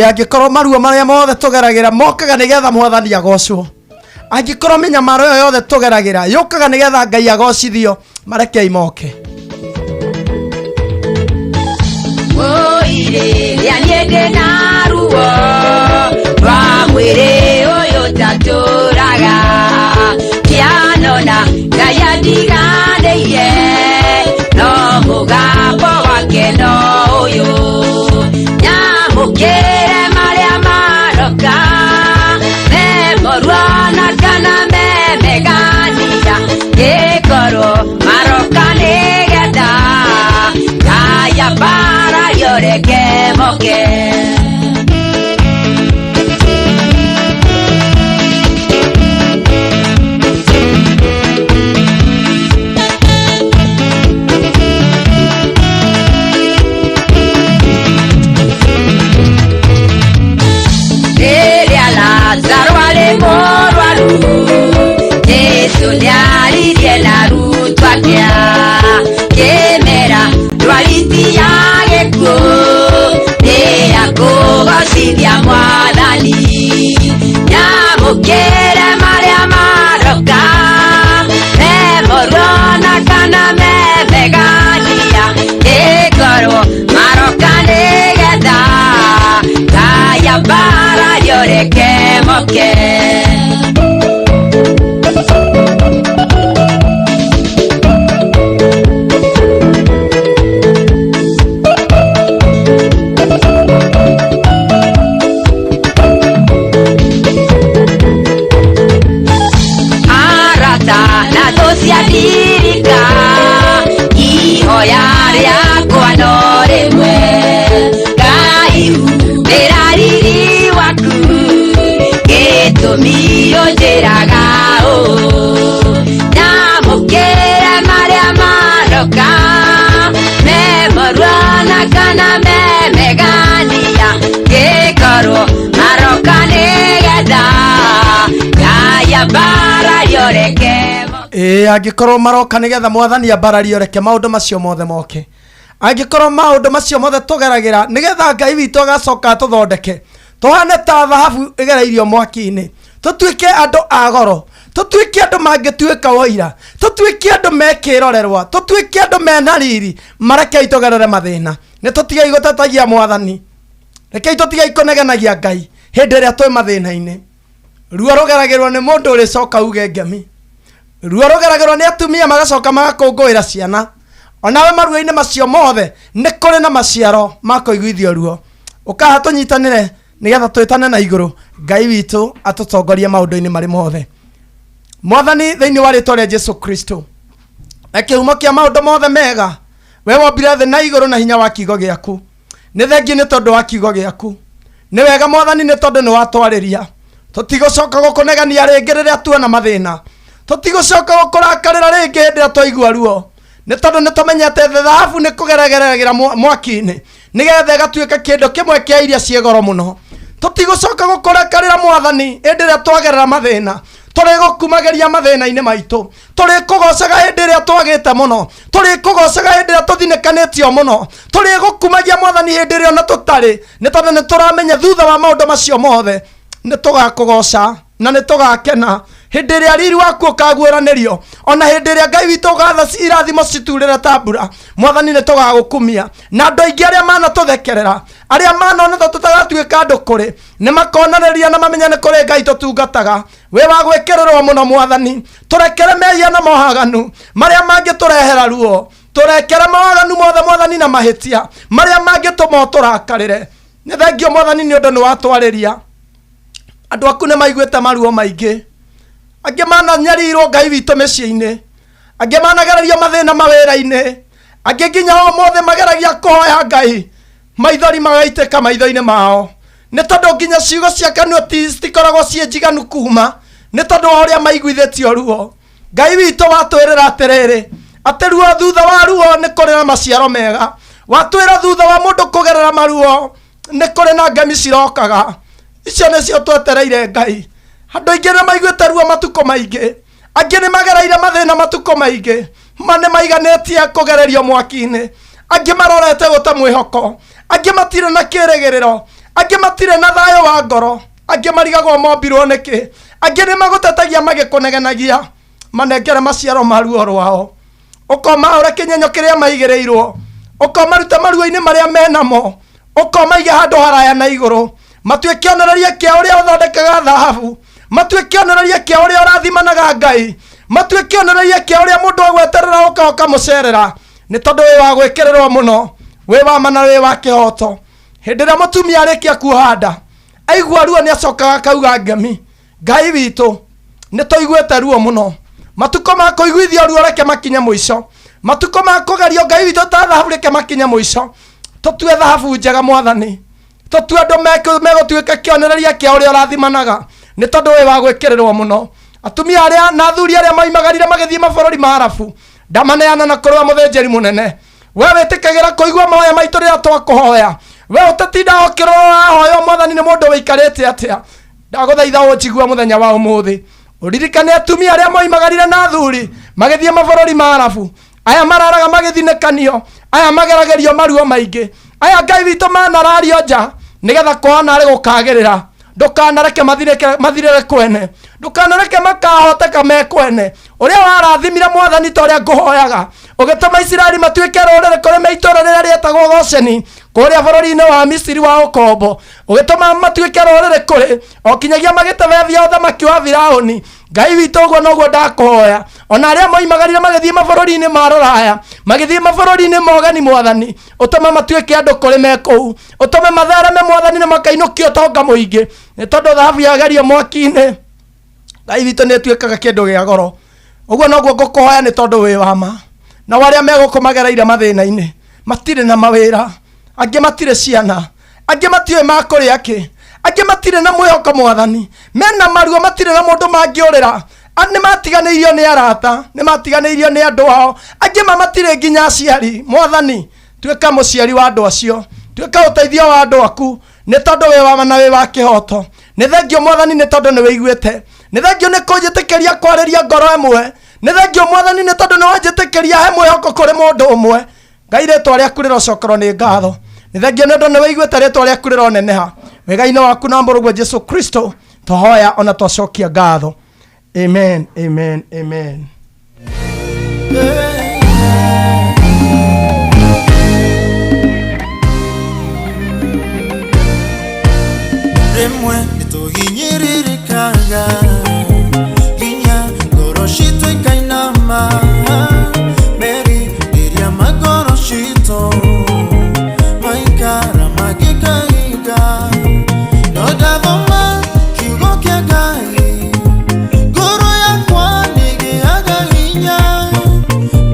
Angikorwo maruo maria mothe tugeragira mokaga nigetha mwathani agocwo. Angikorwo minyamaro yo yothe tugeragira yukaga nigetha Ngai agocithio, mareke imoke. Oire rianiende na ruo rwa mwiri uyu taturaga kianona Ngai andiganĩire no mugambo wake no uyu nyamũkĩre marĩa maroka memorwana kana memegania gĩkorwo maroka nĩgetha Ngaya bara yoreke moke Lazaro alemorwaru Yesu nyaririe na rutwakia kemera rwariti yagekuo nĩakũgocithia mwathani nyamũkĩre marĩa maroka memorwana kana memegania ĩkorwo maroka nĩgetha Ngaya bara yoreke moke arata na tociadirika ihoya rĩakwa no rĩmwe Ngai humĩra riri waku gĩtũmi ũnjĩraga nyamũkĩre marĩa maroka memorwana kana memegania gĩkorwo maroka nĩgetha Ngaya bara yoreke angikorwo maroka nigetha mwathani ambararie oreke maundu macio mothe moke. Angikorwo maundu macio mothe tugeragira nigetha Ngai witu agacoka tuthondeke tuhane ta thahabu igereirio mwaki-ini tutuike andu agoro tutuike andu mangituika woira tutuike andu mekirorerwa tutuike andu mena riri mareke itugerere mathina ni tutigai gutatagia mwathani reke tutigai kunegenagia Ngai hindi ria twi mathina-ini ruo rugeragirwo ni mundu uri coka uge ngemi ruo rugeragirwo ni atumia magacoka magakũngũĩra ciana onawe maruo-inĩ macio mothe nĩ kũrĩ na maciaro ma kũiguithio ruo ukaha tũnyitanĩre nigetha twĩtane na igũrũ Ngai witũ atũtongorie maũndũ-inĩ marĩ mothe mwathani thĩinĩ wa rĩtwa rĩa Jesu Kristo kĩhumo kĩa maũndũ mothe mega we wombire thĩ na igũrũ na hinya wa kiugo gĩaku nĩ thengiũ nĩ tondũ wa kiugo gĩaku nĩ wega mwathani nĩ tondũ nĩ watwarĩria tũtigũcoka gũkũnegania rĩngĩ rĩrĩa tuona mathĩna tũtigũcoka gũkũrakarĩra rĩngĩ hĩndĩ ĩrĩa twaigua ruo nĩ tondũ nĩ tũmenyete thahabu nĩ kũgeragĩra mwaki-inĩ nigetha ĩgatuĩka kĩndũ kĩmwe kĩa iria ciĩ goro mũno tũtigũcoka gũkũrakarĩra mwathani hĩndĩ ĩrĩa twagerera mathĩna tũrĩgũkumagĩria mathĩna-inĩ maitũ tũrĩkũgocaga hĩndĩ ĩrĩa twagĩte mũno tũrĩkũgocaga hĩndĩ ĩrĩa tũthinĩkanĩtio mũno tũrĩgũkumagia mwathani hĩndĩ ĩrĩa ona tũtarĩ nĩ tondũ nĩ tũramenya thutha wa maũndũ macio mothe nĩ tũgakũgoca na nĩ tũgakena hĩndĩ ĩrĩa riri waku ũkaguũranĩrio ona hĩndĩ ĩrĩa Ngai witũ ũgatha irathimo citurĩre ta mbura mwathani nĩ tũgagũkumia na andũ aingĩ arĩa manatũthekerera arĩa manona tũtagatuĩka andũ kũrĩ nĩ makonanĩria na mamenya nĩ kũrĩ Ngai tũtungataga we wa gwĩkĩrĩrwo mũno mwathani tũrekere mehia na mohaganu marĩa mangĩtũrehera ruo tũrekere mohaganu mothe mwathani na mahĩtia marĩa mangĩtũma tũrakarĩre nĩ thengio mwathani nĩ ũndũ nĩ watwarĩria andũ aku nĩ maiguĩte maruo maingĩ angĩ mananyarirwo Ngai witũ mĩciĩ-inĩ angĩ manageragia mathĩna mawĩra-inĩ angĩ nginya o mothe mageragia kũhoya Ngai maithori magaitĩka maitho-inĩ mao nĩ tondũ nginya ciugo cia kanua citikoragwo ciĩ njiganu kuma nĩ tondũ wa ũrĩa maiguithĩtio ruo Ngai witũ watwĩrĩra atĩrĩrĩ atĩ ruo thutha wa ruo nĩ kũrĩ na maciaro mega watwĩra thutha wa mũndũ kũgerera maruo nĩ kũrĩ na ngemi cirokaga icio nĩcio twetereire Ngai andũ aingĩ nĩ maiguĩte ruo matukũ maingĩ angĩ nĩ magereire mathĩna matukũ maingĩ mane maiganetie kugererio mwaki-ini, angi marorete guta mwihoko, angi matire na kiregiriro, angi matire na thayo wa ngoro, angi marigagwo mombirwo niki, angi ni magutetagia magikunegenagia manengere maciaro maruo rwao, ukoma ure kinyenyo kiria maigireirwo, ukoma ruta maruo-ini maria menamo, ukoma ige handu haraya na iguru, matue kionereria kia uria uthondekaga thahabu, matue kionereria kia uria urathimanaga Ngai, matue kionereria kia uria mundu agweterera uka mucerera, ni tondu wi wa gwekererwo muno, wi wa mana, wi wa kihoto. Hindira mutumia arikia kuhanda aigua ruo ni acokaga kauga ngemi, Ngai witu ni toiguete ruo muno, matuko ma kuiguithio ruo reke makinye muico, matuko ma kugerio Ngai witu ta thahabu reke makinye muico, tutue thahabu njega Mwathani, tutue andu megutuika kionereria kia uria urathimanaga, ni tondu wi wa gwekererwo muno. Atumia aria na athuri aria maimagarire magithie mabururi ma Arabu, ndamaneana na kurwa muthenjeri munene, we witikagira kuigua mahoya maitu riria twakuhoya, we utatinda ukirora hoyo Mwathani ni mundu wikarite atia, ndaguthaitha unjigua muthenya wa umuthi, uririkane atumia aria maimagarire na athuri magithie mabururi ma Arabu, aya mararaga magithinekanio, aya mageragerio maruo maingi, aya Ngai witu manarario nja nigetha kuona ari gukagirira, ndukanareke mathirire kwene, ndukanareke makahoteka mekwene, uria warathimire Mwathani ta uria nguhoyaga, ugituma Israeli matuike rurire kuri meitora riria rietagwo Gosheni kuria bururi-ini wa Misiri wa ukombo, ugituma matuike rurire kuri okinyagia magitebethia uthamaki wa Firauni. Ngai witu uguo noguo ndakuhoya, ona aria moimagarire magithie mabururi-ini ma Ruraya, magithie mabururi-ini mogani Mwathani, utuma matuike andu kuri mekou, utume mathereme Mwathani na makainukio tonga muingi, ni tondu thahabu yagerio mwaki-ini. Ngai witu ni tuikaga kindu gia goro, uguo noguo ngukuhoya ni tondu wi wama, na waria megukumagereire mathina-ini matire na mawira, angi matire ciana, angi matire makuria ki, angi matire na mwihoko Mwathani, mena maruo matire na mundu mangiurira, ani matiganeirio ni arata, ni matiganeirio ni andu ao, angi matire nginya aciari. Mwathani tuika muciari wa andu acio, tuika uteithio wa andu aku, ni tondu wi wa mana, wi wa kihoto. Ni thengio Mwathani ni tondu ni wiguite, ni thengio ni kunjitikiria kwariria ngoro emwe, ni thengio Mwathani ni tondu ni wanjitikiria he mwihoko kuri mundu umwe. Ngai ritwa riaku rirocokerwo ni ngatho, ni thengio ni tondu ni wiguite ritwa riaku rironeneha, wega-ini waku na mburugwo Jesu Kristo twahoya ona twacokia ngatho. Amen, amen, amen. Remwe ituhinyiririkaga ginya goroshito ikainama meri iria magoroshito maikara magikaiga nodavoma kiugo kia Ngai goro yakwa nigiaga hinya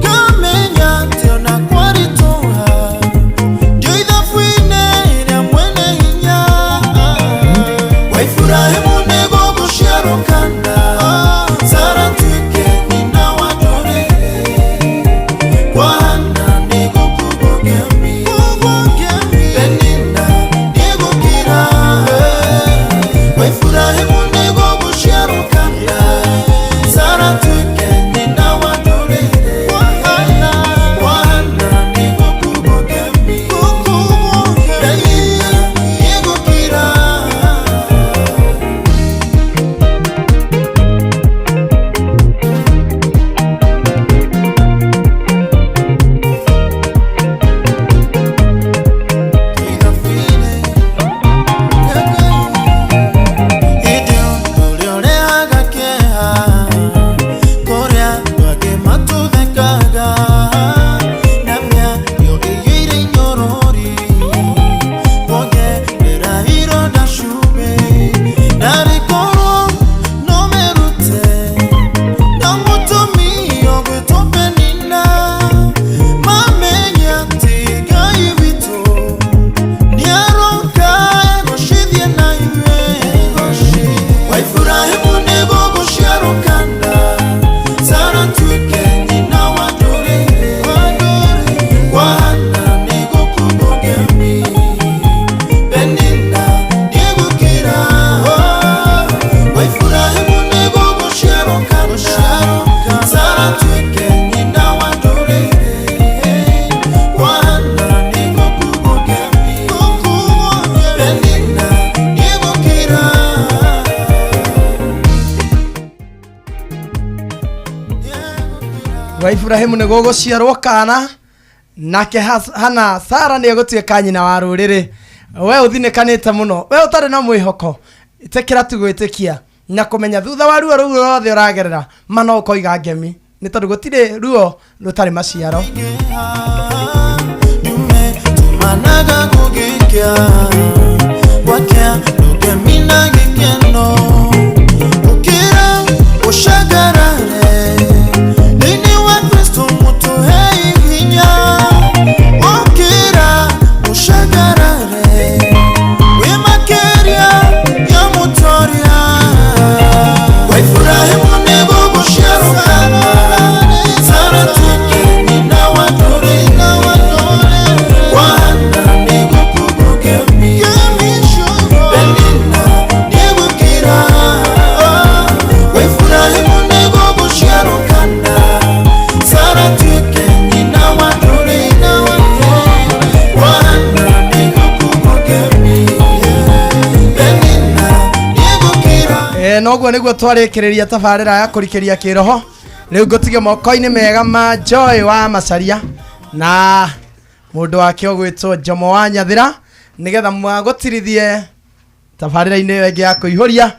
kamenya tiona kwaritoha ndio ithafuine iria mwene hinya waifurahimu nego gushiarokana Sara tuike nina wadorere Wana nego kubogemi Beninda nego kira waifurahimu nego gushiarokana Sara tuike nina wadorere Wana nego kubogemi Beninda nego kira wa Ibrahimu nĩ gũgũciarwo kana nake hana Sara nĩ egũtuĩka nyina wa rũrĩrĩ. We ũthinĩkanĩte mũno, we ũtarĩ na mwĩhoko, ĩtĩkĩra tu gwĩtĩkia na kũmenya thutha wa ruo rũu rwothe ũragerera mana ũkoiga ngemi nĩ tondũ gũtirĩ ruo rũtarĩ maciaro. Managa kugikia wakia nugemina gikeno ukira ushagarare nini wa Kristo mutu hei hinya ukira ushagarare wimakeria ya mutoria waifurahimu nego bushiarukana sana tuke nina wadore noguo nĩguo twarĩkĩrĩria tabarĩra ya kũrikĩria kĩroho. Rĩu ngũtige moko-inĩ mega ma Joy wa Macharia na mũndũ wake ũgwĩtwo Jomo wa Nyathĩra nĩgetha mwagũtirithie tabarĩra-inĩ ĩyo ĩngĩ ya kũihũria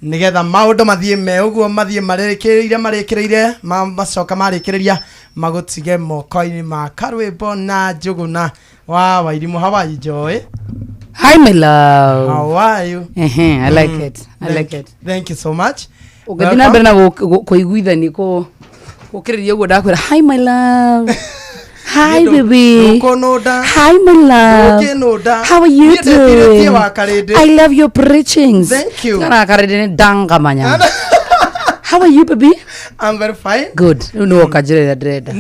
nĩgetha maũndũ mathiĩ me ũguo mathiĩ marĩkĩrĩire macoka marĩkĩrĩria magũtige moko-inĩ ma Karwĩmbo na Njũgũna wa Wairimu. How are you, Joy? Hi, my love. How are you? I like it. I like it. Thank you so much. Ugathina mbere na kuiguithani gukiriria uguo ndakwira hi my love. Hi baby. Hi my love. How are you doing? I love your preachings. Thank you. Kana karede danga manya. How are you baby? I'm very fine. Good. No kajire dread.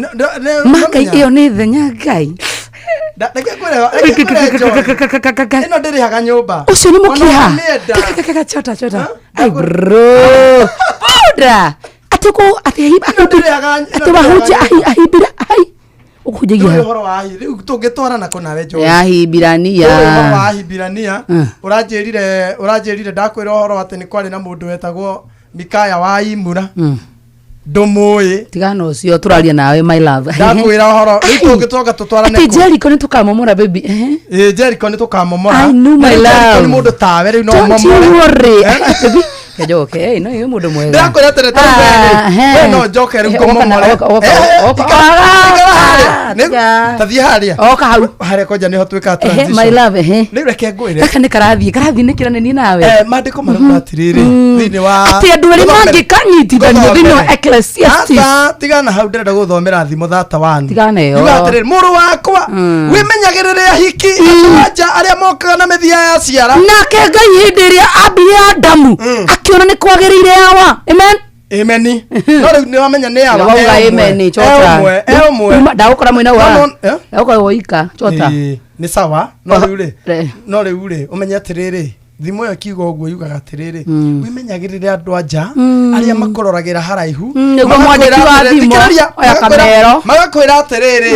Maka iyo ni thenya ngai. Ino ndiri haga nyumba ucio ni mukiha chota ai bro boda atiko atibahuja ahibira ai ukujigia horo wa ahi riu tungitwarana ko nawe Joy ya hibirania horo wa hibirania uranjirire ndakwira horo ati ni kwari na mundu wetagwo Mikaya wa Imura Ndomoe tigana ucio turaria nawe my love ndakwira horo riu tungitoka tutwarane ko Jericho ni tukamomora baby Jericho ni tukamomora I know my love ni mundu tawe riu no momora baby kejoke no yo mundu mwega ndakwira tere we no joke riu komomora tathia haria oka hau haria koja niho twika transition my love riu reke ngwire kaka ni karathi nikirane ni nawe mandiko marauga atiriri thini wa ati andu eri mangikanyitithanio thini wa Ecclesiastes tigana hau ndirenda guthomera thimo thata wanu tigana yo atiriri muru wakwa wimenyagirire ahiki anja aria mokaga na mithia ya ciara nake ngai hindi iria ambia Adamu akiona ni kwagirire yawa amen no riu ni wamenya ni yawa amen chota emwe ndagukora mwina wa ndagukora woika chota ni sawa no riu ri umenya atiriri thimo yo kiugo guo yugaga atiriri wimenyagirire andu anja aria makororagira haraihu niguo mwandiki wa thimo oya kamero magakwira atiriri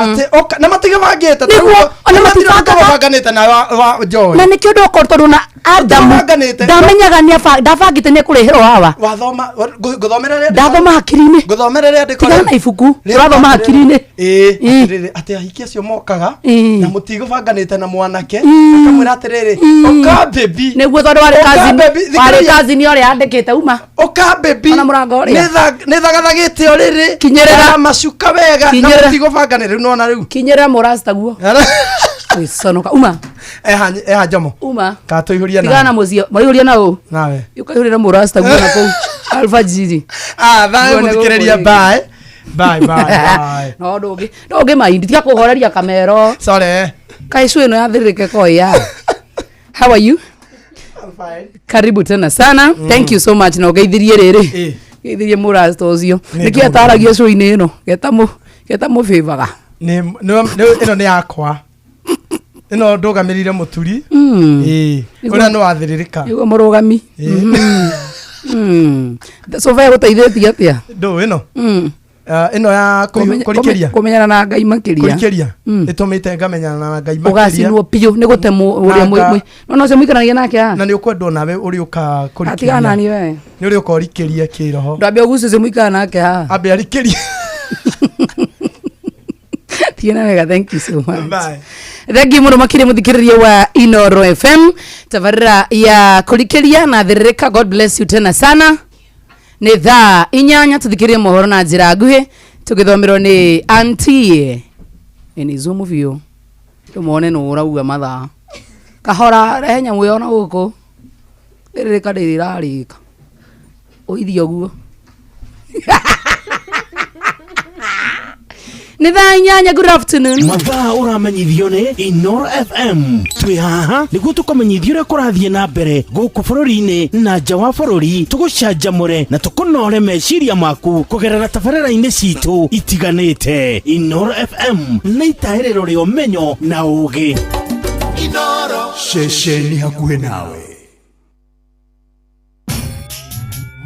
ati oka na matige bangite ona matigabanganite na wa Joy na nikio ndokorwo na Adamu ndamenyaga ni ndabangite ni kurehero hawa wathoma guthomerera ndathoma hakiri-ini guthomerera ndiko tigana ibuku turathoma hakiri-ini ati ahiki acio mokaga na mutigabanganite na mwanake akamwira atiriri oka baby niguo tondu wari kazi ni ore andikite uma oka baby ona murango ore ni thagathagite oriri kinyerera macuka wega na mutigabanganire riu nona riu kinyerera morasta guo isonoka uma eha Jomo uma ka tuihuria na tigana muzio murihuria na u nawe yukaihurira morasta guo na kou alfajiri thae muthikiriria bye no ndoge maindi tiga kuhoreria kamero sorry kaisu ino yathirike koya. How are you? I'm fine. Karibu tena sana. Thank you so much. Na ugeithirie riri. Geithirie murasta ucio. Niki ataragia show-ini ino. Geta mu favor. Ino ni yakwa. Ino ndugamirire muturi. Uria no wathiririka. Yugo murugami. So vai guteithetie atia? Ndo ino. ino ya kurikiria kumenyana na Ngai makiria kurikiria itumite ngamenyana na Ngai makiria ugacinwo piu ni gutemu uria mwe no se muikaranagia nake na ni ukwendwo nawe uri uka kurikiria atigana ni we ni uri uka urikiria kiroho ndambe uguce se muikarana nake ha ambe arikiria Tiena wega, thank you so much. Bye. Thank you muno makire muthikiriria wa Inoro FM. Tabarira ya kurikiria na thirika. God bless you tena sana. Ni thaa inyanya tuthikirie mohoro na njira nguhi tugithomirwo ni auntie. Ni Zoom view. Tumone no urauga mathaa. Kahora rehe nyamu yona guku. Thirika ndirarika. Uithio guo. Ni thaa inyanya, good afternoon. Mathaa uramenyithio ni Inoro FM. Twi haha niguo tukomenyithio uria kurathie na mbere guku bururi-ini na nja wa bururi, tugucanjamure na tukunore meciria maku kugerera tabarĩra-inĩ citu itiganĩte. Inoro FM na itaĩrĩro rĩa ũmenyo na ũũgĩ. Inoro ceceni hakuhĩ nawe.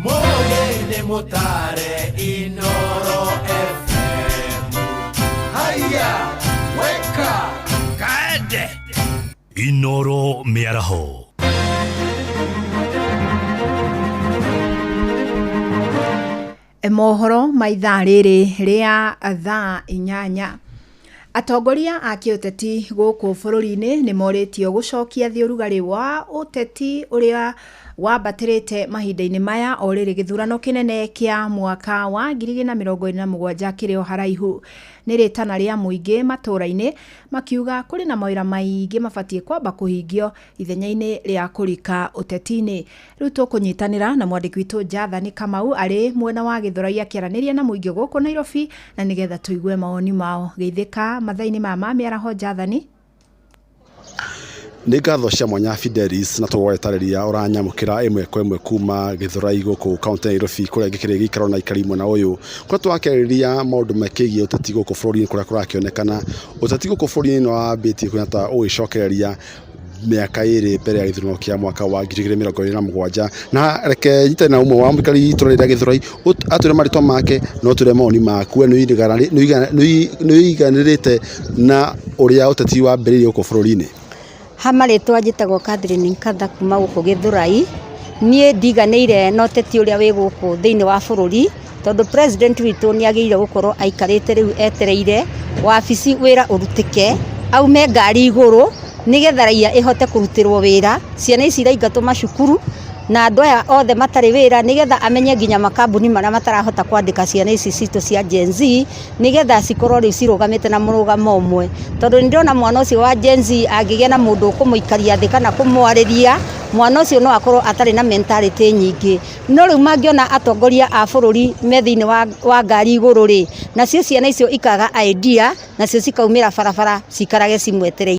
Mogene motare Inoro FM. Haya, weka kaende. Inoro miaraho. Mohoro maithaa rĩrĩ rĩa thaa inyanya. Atongoria a kiũteti gũkũ bũrũri-inĩ nĩ morĩtio gũcokia thĩ ũrugarĩ wa ũteti ũrĩa wambatĩrĩte mahinda-inĩ maya o rĩrĩ gĩthurano kĩnene kĩa mwaka wa 2027 kĩrĩ o haraihu. Nĩ rĩtana rĩa mũingĩ matũra-inĩ makiuga kũrĩ na mawĩra maingĩ mabatiĩ kwamba kũhingio ithenya-inĩ rĩa kũrika ũteti-inĩ. Rĩu tũkũnyitanĩra na mwandĩki witũ Jathani Kamau arĩ mwena wa Gĩthũrai akĩaranĩria na mũingĩ gũkũ Nairobi na nĩgetha tũigue mawoni mao. Geithĩka mathaa-inĩ ma mĩaraho Jathani. Nĩ ngatho cia mwanya Fidelis na tũgwetarĩria ũranyamũkĩra ĩmwe kwa ĩmwe kuma Gĩthũrai gũkũ kaunti ya Nairobi kũrĩa gĩkĩrĩ gĩikaro na ikari mwena ũyũ kũrĩa twakĩarĩria maũndũ makĩgie ũteti gũkũ bũrũri-inĩ kũrĩa kũrakĩonekana ũteti gũkũ bũrũri-inĩ nĩ wambĩtie kuonata ũgĩcokereria miaka ĩrĩ mbere ya gĩthurano kĩa mwaka wa 2027 na reke nyitane na ũmwe wa mũikari itũra rĩa Gĩthũrai atwĩre marĩtwa make no tũre mawoni maku nĩũiganĩrĩte na ũrĩa ũteti wambĩrĩirie gũkũ bũrũri-inĩ. Hamarĩtwa njĩtagwo Catherine Nkatha kuma gũkũ Gĩthũrai. Niĩ ndiganĩire na ũteti ũrĩa wĩ gũkũ thĩinĩ wa bũrũri tondũ president witũ nĩ agĩrĩire gũkorwo aikarĩte rĩu etereire wabici wĩra ũrutĩke aume ngari igũrũ nĩgetha raia ĩhote kũrutĩrwo wĩra, ciana ici iraingatwo macukuru na andũ aya othe matarĩ wĩra nĩgetha amenye nginya makambuni marĩa matarahota kwandĩka ciana ici citũ cia Gen Z nĩgetha cikorwo rĩu cirũgamĩte na mũrũgamo ũmwe, tondũ nĩndĩrona mwana ũcio wa Gen Z angĩgĩa na mũndũ ũkũmũikaria thĩ kana kũmwarĩria, mwana ũcio no akorwo atarĩ na mentality nyingĩ. No rĩu mangĩona atongoria a bũrũri me thĩinĩ wa ngari igũrũ rĩ, nacio ciana icio ikaga idea nacio cikaumĩra barabara cikarage cimwetereire.